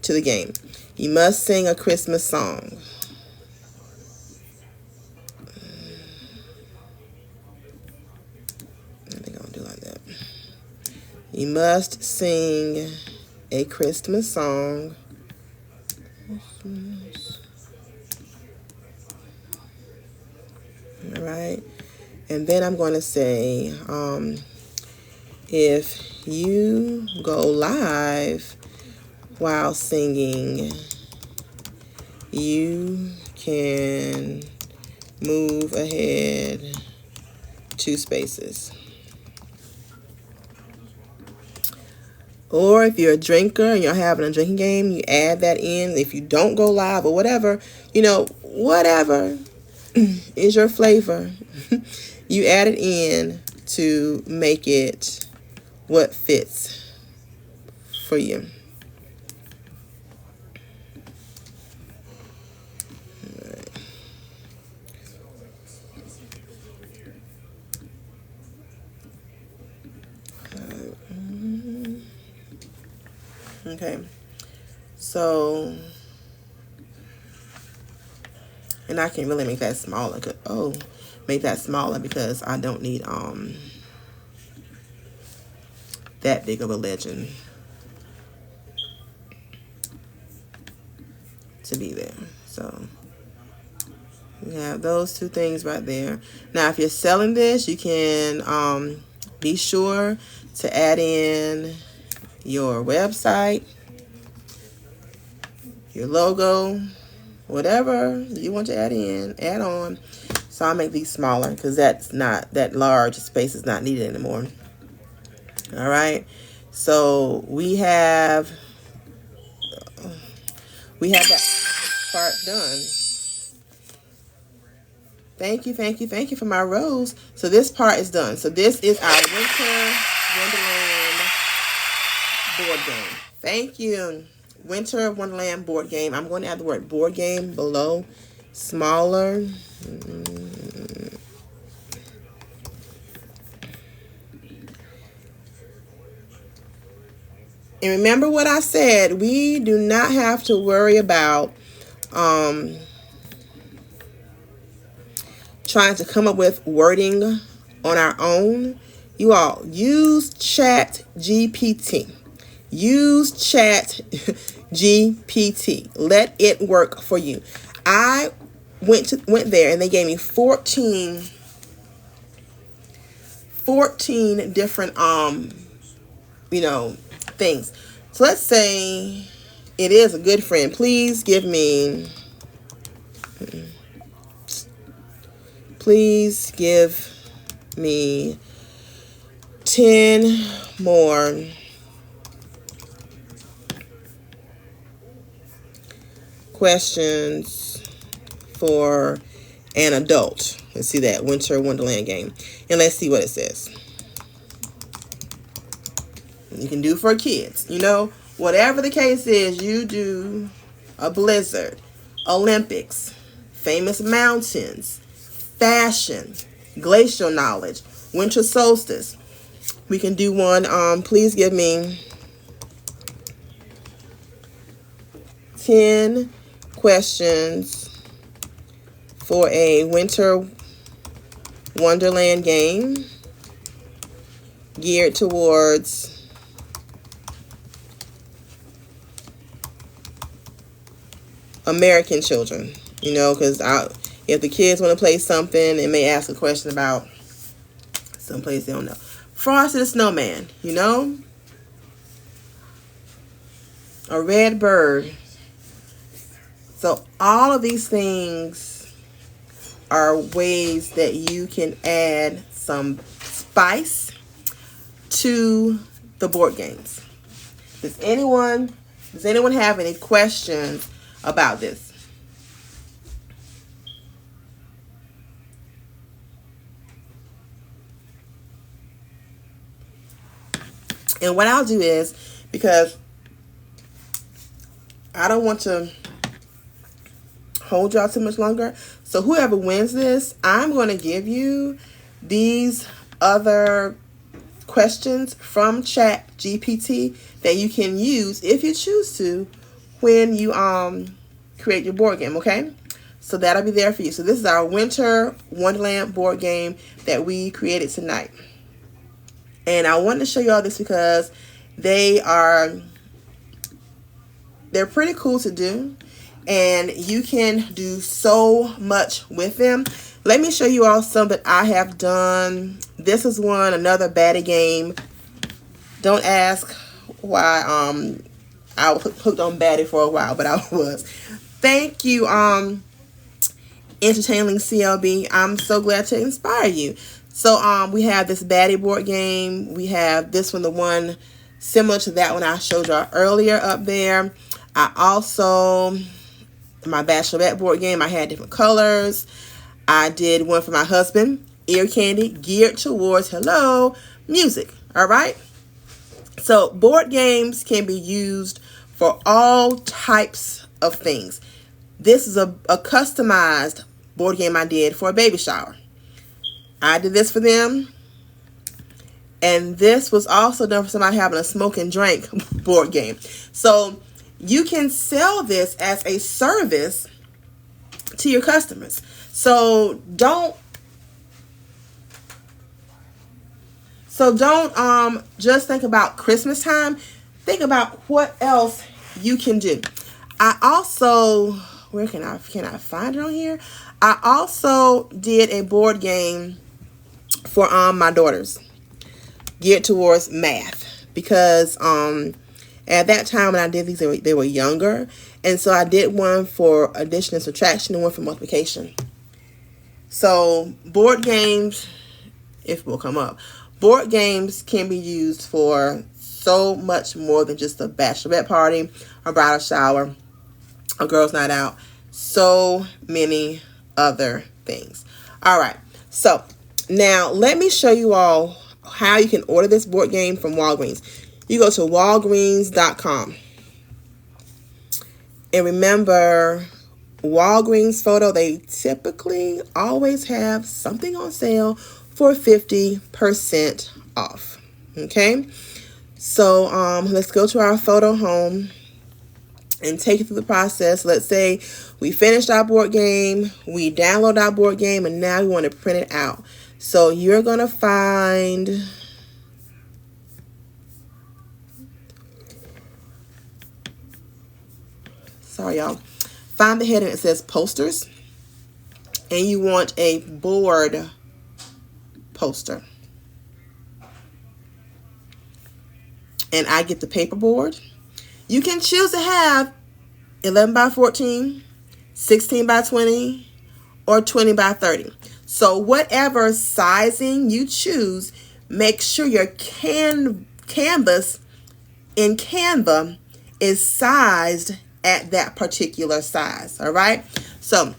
to the game. You must sing a Christmas song. I think I'll do like that. You must sing a Christmas song. All right. And then I'm going to say, if you go live while singing, you can move ahead 2 spaces. Or if you're a drinker and you're having a drinking game, you add that in. If you don't go live or whatever, you know, whatever is your flavor, you add it in to make it what fits for you. Okay, so, and I can really make that smaller. Make that smaller because I don't need that big of a legend to be there. So you have those 2 things right there. Now, if you're selling this, you can Be sure to add in your website, your logo, whatever you want to add on. So I'll make these smaller because that large space is not needed anymore. All right. So we have that part done. Thank you for my rose. So this part is done. So this is our Winter Wonderland board game. Thank you. Winter Wonderland board game. I'm going to add the word board game below. Smaller. And remember what I said. We do not have to worry about trying to come up with wording on our own. You all use Chat GPT. Use Chat GPT. Let it work for you. I went there and they gave me 14 different things. So let's say it is a good friend. Please give me 10 more questions for an adult. Let's see that Winter Wonderland game. And let's see what it says. You can do for kids. Whatever the case is, you do a blizzard, Olympics, famous mountains, fashion, glacial knowledge, winter solstice. We can do one. Please give me 10 questions for a Winter Wonderland game geared towards American children. Because if the kids want to play something, it may ask a question about someplace they don't know. Frosty the Snowman, a red bird. So all of these things are ways that you can add some spice to the board games. Does anyone have any questions about this? And what I'll do is, because I don't want to hold y'all too much longer, so whoever wins this, I'm going to give you these other questions from Chat GPT that you can use if you choose to when you create your board game, okay? So that'll be there for you. So this is our Winter Wonderland board game that we created tonight. And I wanted to show you all this because they're pretty cool to do. And you can do so much with them. Let me show you all some that I have done. This is another baddie game. Don't ask why I was hooked on baddie for a while, but I was. Thank you, Entertaining CLB. I'm so glad to inspire you. So we have this baddie board game. We have this one, the one similar to that one I showed y'all earlier up there. I also, my Bachelorette board game, I had different colors. I did one for my husband, Ear Candy, geared towards, music. All right. So board games can be used for all types of things. This is a customized board game I did for a baby shower. I did this for them. And this was also done for somebody having a smoke and drink board game. So you can sell this as a service to your customers. So don't just think about Christmas time. Think about what else you can do. I also, where can I find it on here? I also did a board game for my daughters. geared towards math, because at that time when I did these, they were younger, and so I did one for addition and subtraction and one for multiplication. So board games, if it will come up, board games can be used for so much more than just a bachelorette party, a bridal shower, a girls' night out, so many other things. All right, so now let me show you all how you can order this board game from Walgreens. You go to walgreens.com. And remember, Walgreens photo, they typically always have something on sale for 50% off. Okay? So let's go to our photo home and take you through the process. Let's say we finished our board game, we download our board game, and now we want to print it out. So you're going to find, sorry y'all, find the heading that says posters, and you want a board poster. And I get the paper board. You can choose to have 11 by 14, 16 by 20, or 20 by 30. So whatever sizing you choose, make sure your canvas in Canva is sized at that particular size. All right. So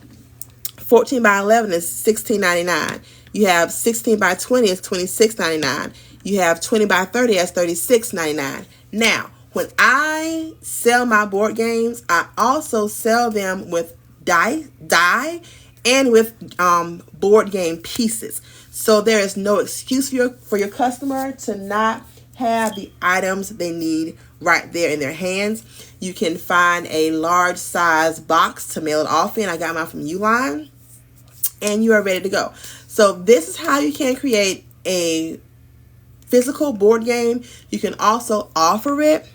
14 by 11 is $16.99. You have 16 by 20 is $26.99. You have 20 by 30 as $36.99. Now, when I sell my board games, I also sell them with die and with board game pieces. So there is no excuse for your customer to not have the items they need right there in their hands. You can find a large size box to mail it off in. I got mine from Uline, and you are ready to go. So this is how you can create a physical board game. You can also offer it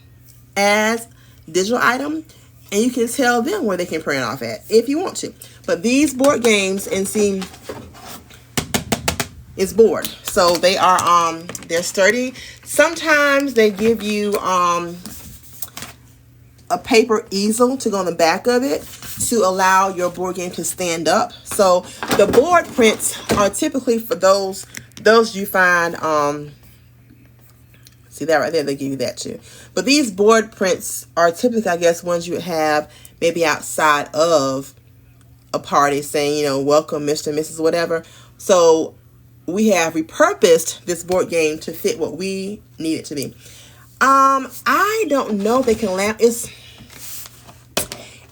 as digital item, and you can tell them where they can print it off at if you want to. But these board games, and see, it's board, so they are they're sturdy. Sometimes they give you a paper easel to go on the back of it to allow your board game to stand up. So the board prints are typically for those you find see that right there, they give you that too. But these board prints are typically, I guess, ones you would have maybe outside of a party saying, you know, welcome Mr. and Mrs. whatever. So we have repurposed this board game to fit what we need it to be. I don't know if they can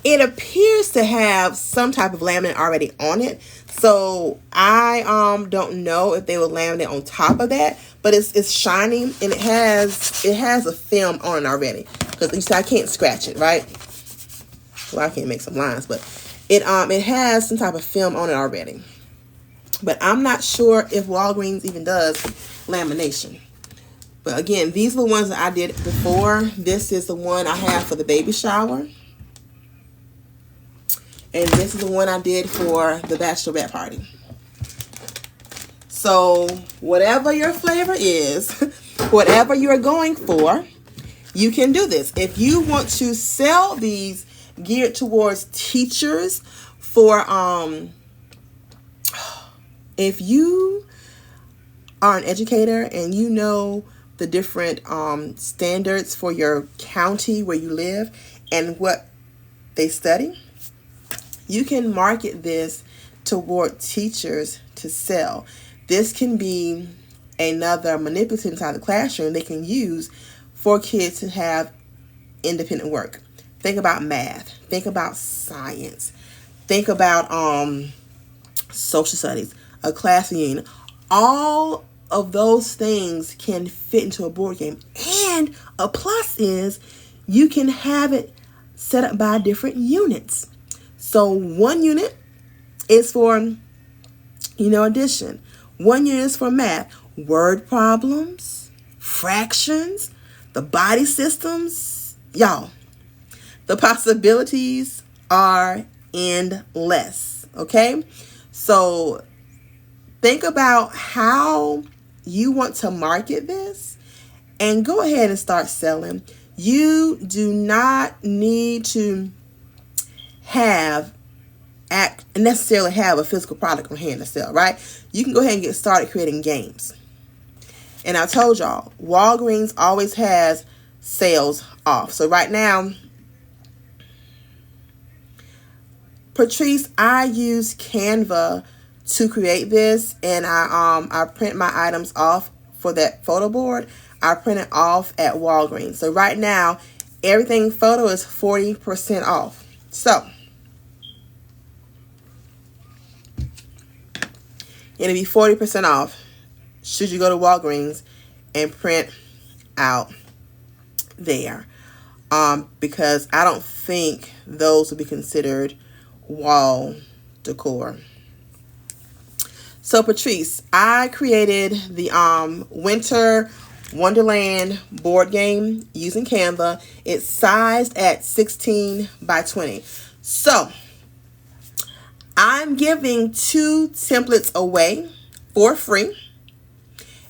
it appears to have some type of laminate already on it. So I don't know if they will laminate on top of that, but it's shiny, and it has a film on it already. Because you see, I can't scratch it, right? Well, I can't make some lines, but it has some type of film on it already. But I'm not sure if Walgreens even does lamination. But again, these are the ones that I did before. This is the one I have for the baby shower. And this is the one I did for the bachelorette party. So whatever your flavor is, whatever you're going for, you can do this. If you want to sell these geared towards teachers for, if you are an educator and you know the different standards for your county where you live and what they study, you can market this toward teachers to sell. This can be another manipulative inside the classroom they can use for kids to have independent work. Think about math. Think about science. Think about social studies, a class reunion. All of those things can fit into a board game. And a plus is you can have it set up by different units. So one unit is for, addition. One unit is for math, word problems, fractions, the body systems. Y'all, the possibilities are endless, okay? So think about how you want to market this and go ahead and start selling. You do not need to necessarily have a physical product on hand to sell, right? You can go ahead and get started creating games. And I told y'all, Walgreens always has sales off. So right now, Patrice, I use Canva to create this, and I print my items off for that photo board. I print it off at Walgreens. So right now, everything photo is 40% off. So it'll be 40% off should you go to Walgreens and print out there. Because I don't think those would be considered wall decor. So Patrice, I created the Winter Wonderland board game using Canva. It's sized at 16 by 20. So I'm giving 2 templates away for free.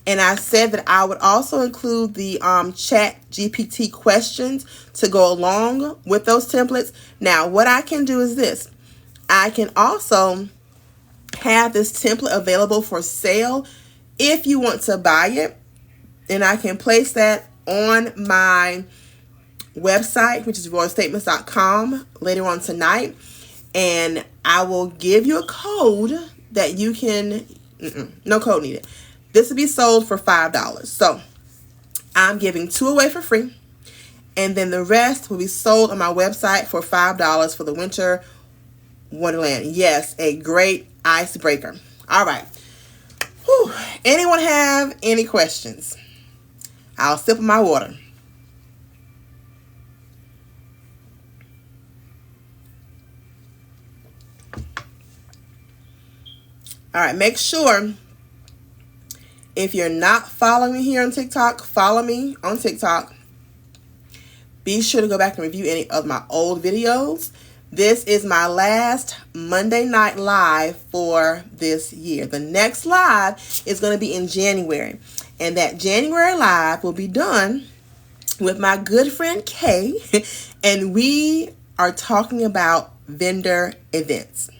And I said that I would also include the chat GPT questions to go along with those templates. Now, what I can do is this. I can also have this template available for sale if you want to buy it. And I can place that on my website, which is royalstatements.com, later on tonight. And I will give you a code that you can, no code needed. This will be sold for $5. So I'm giving 2 away for free. And then the rest will be sold on my website for $5 for the Winter Wonderland. Yes, a great icebreaker. All right. Whew. Anyone have any questions? I'll sip of my water. All right, make sure if you're not following me here on TikTok, follow me on TikTok. Be sure to go back and review any of my old videos. This is my last Monday night live for this year. The next live is going to be in January. And that January live will be done with my good friend Kay. And we are talking about vendor events.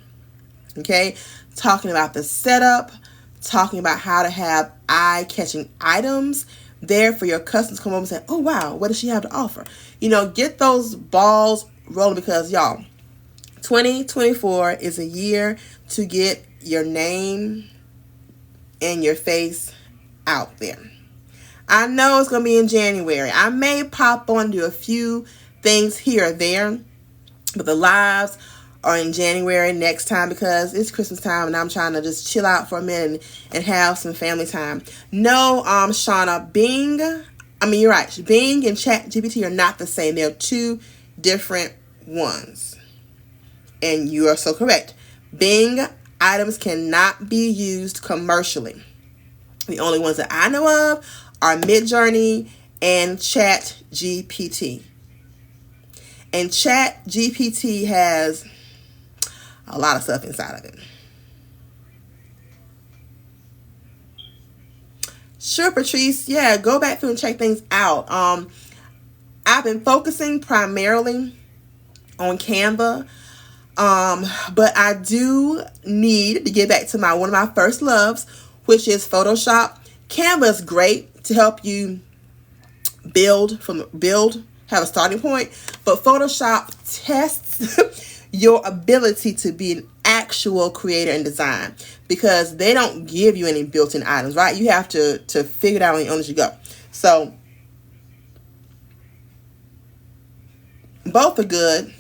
Okay? Talking about the setup. Talking about how to have eye-catching items there for your customers to come over and say, oh, wow, what does she have to offer? You know, get those balls rolling because, y'all, 2024 is a year to get your name and your face out there. I know it's going to be in January. I may pop on and do a few things here or there, but the lives are in January next time because it's Christmas time and I'm trying to just chill out for a minute and have some family time. No, Shauna, you're right. Bing and ChatGPT are not the same. They're 2 different ones. And you are so correct. Bing items cannot be used commercially. The only ones that I know of are Midjourney and ChatGPT. And ChatGPT has a lot of stuff inside of it. Sure, Patrice. Yeah, go back through and check things out. I've been focusing primarily on Canva. But I do need to get back to one of my first loves, which is Photoshop. Canva is great to help you build, have a starting point, but Photoshop tests your ability to be an actual creator and design because they don't give you any built-in items, right? You have to figure it out on your own as you go. So both are good.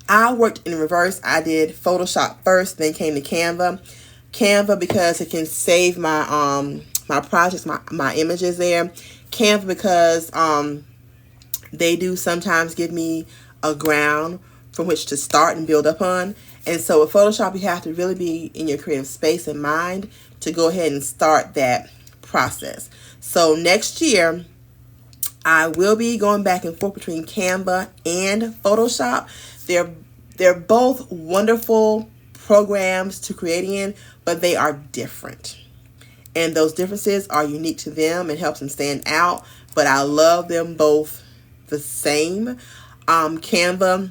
I worked in reverse. I did Photoshop first, then came to Canva. Canva because it can save my my projects, my images there. Canva because they do sometimes give me a ground from which to start and build up on. And so with Photoshop, you have to really be in your creative space and mind to go ahead and start that process. So next year, I will be going back and forth between Canva and Photoshop. They're both wonderful programs to create in, but they are different. and those differences are unique to them and helps them stand out. But I love them both the same. Canva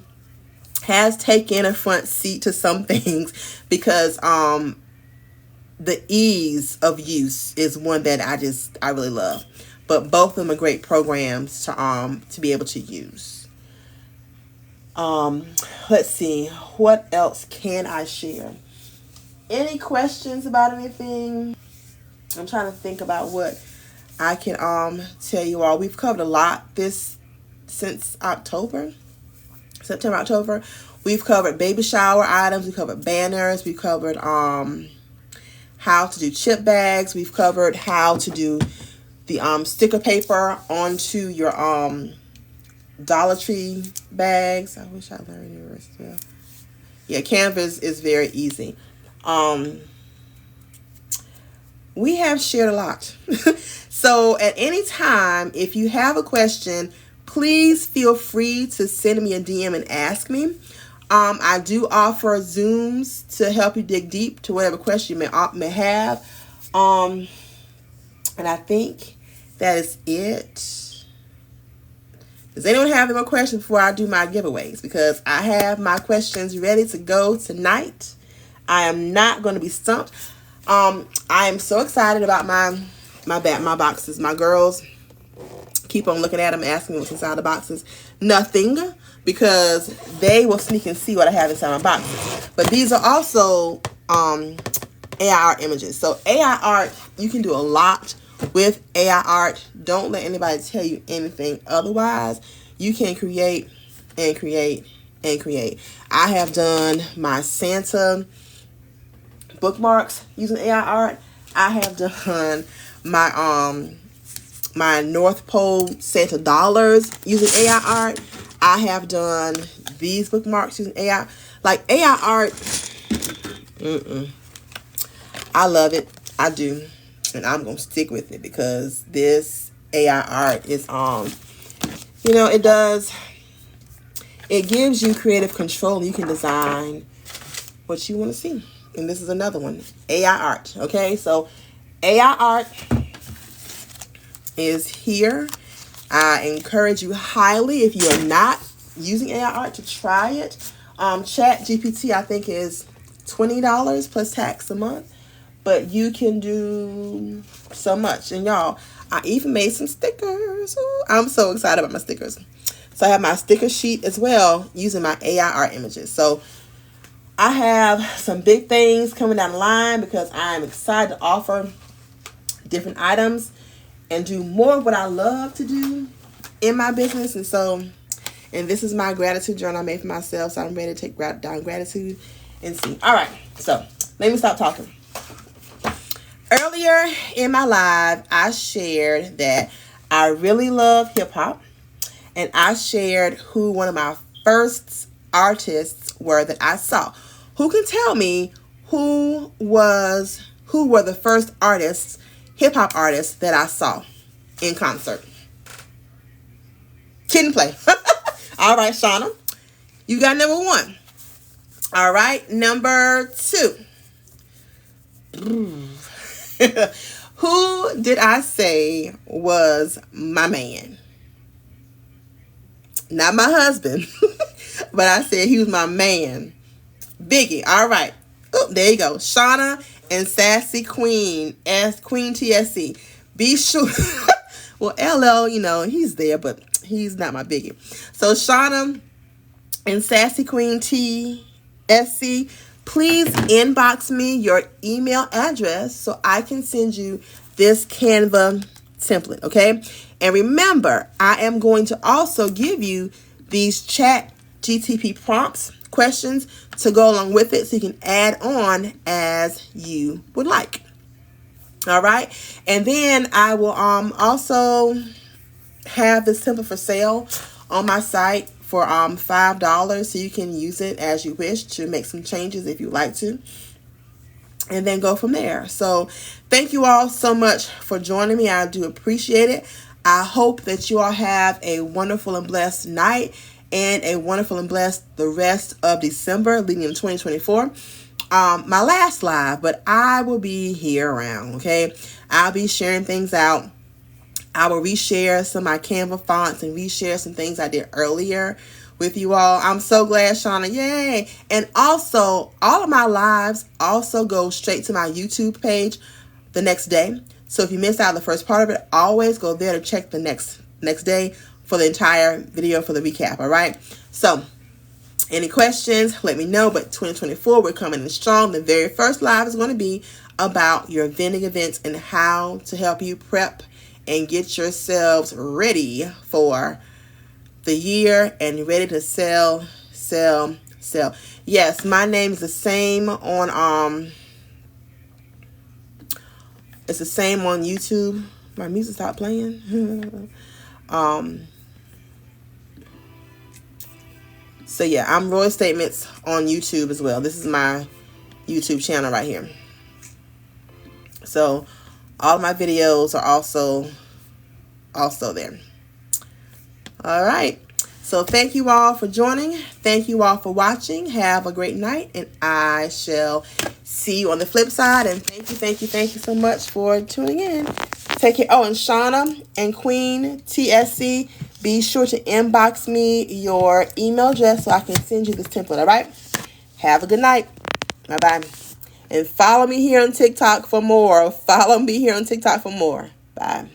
has taken a front seat to some things because the ease of use is one that I really love. But both of them are great programs to be able to use. Let's see, what else can I share? Any questions about anything? I'm trying to think about what I can tell you all. We've covered a lot since September, October. We've covered baby shower items, we covered banners, we covered how to do chip bags, we've covered how to do the sticker paper onto your Dollar Tree bags. I wish I learned the rest of it. Yeah, Canva is very easy. We have shared a lot. So at any time, if you have a question, please feel free to send me a DM and ask me. I do offer Zooms to help you dig deep to whatever question you may have. And I think that is it. Does anyone have any more questions before I do my giveaways? Because I have my questions ready to go tonight. I am not going to be stumped. I am so excited about my boxes. My girls keep on looking at them, asking me what's inside the boxes. Nothing, because they will sneak and see what I have inside my boxes. But these are also AI art images. So AI art, you can do a lot with AI art. Don't let anybody tell you anything otherwise. You can create and create and create. I have done my Santa bookmarks using AI art. I have done my my North Pole Santa dollars using AI art. I have done these bookmarks using AI. Like AI art, I love it. I do. And I'm going to stick with it because this AI art is, it gives you creative control. You can design what you want to see. And this is another one, AI art. Okay, so AI art is here. I encourage you highly, if you are not using AI art, to try it. Chat GPT, I think, is $20 plus tax a month. But you can do so much. And y'all, I even made some stickers. Ooh, I'm so excited about my stickers. So I have my sticker sheet as well using my AI art images. So I have some big things coming down the line because I am excited to offer different items and do more of what I love to do in my business. And this is my gratitude journal I made for myself. So I'm ready to take down gratitude and see. All right. So let me stop talking. Earlier in my live, I shared that I really love hip hop, and I shared who one of my first artists were that I saw. Who can tell me who were the first artists, hip hop artists that I saw in concert? Kid and Play. All right, Shauna, you got number one. All right, number two. Who did I say was my man? Not my husband, but I said he was my man. Biggie. All right. Oh, there you go. Shauna and Sassy Queen, Queen TSC. Be sure. Well, LL, he's there, but he's not my Biggie. So Shauna and Sassy Queen TSC, please inbox me your email address so I can send you this Canva template, okay? And remember, I am going to also give you these chat GTP prompts, questions to go along with it so you can add on as you would like. All right? And then I will also have this template for sale on my site for $5, so you can use it as you wish to make some changes if you like to, and then go from there. So thank you all so much for joining me. I do appreciate it. I hope that you all have a wonderful and blessed night and a wonderful and blessed the rest of December leading into 2024. my last live, but I will be here around, okay? I'll be sharing things out. I will reshare some of my Canva fonts and reshare some things I did earlier with you all. I'm so glad, Shauna. Yay. And also, all of my lives also go straight to my YouTube page the next day. So if you missed out the first part of it, always go there to check the next day for the entire video for the recap, all right? So any questions, let me know. But 2024, we're coming in strong. The very first live is going to be about your vending events and how to help you prep and get yourselves ready for the year and ready to sell. Yes, my name is the same on it's the same on YouTube. My music stopped playing. So yeah, I'm Roy Statements on YouTube as well. This is my YouTube channel right here. So all of my videos are also there. All right. So thank you all for joining. Thank you all for watching. Have a great night, and I shall see you on the flip side. And thank you so much for tuning in. Take care. Oh, and Shauna and Queen TSC, be sure to inbox me your email address so I can send you this template. All right. Have a good night. Bye-bye. And follow me here on TikTok for more. Bye.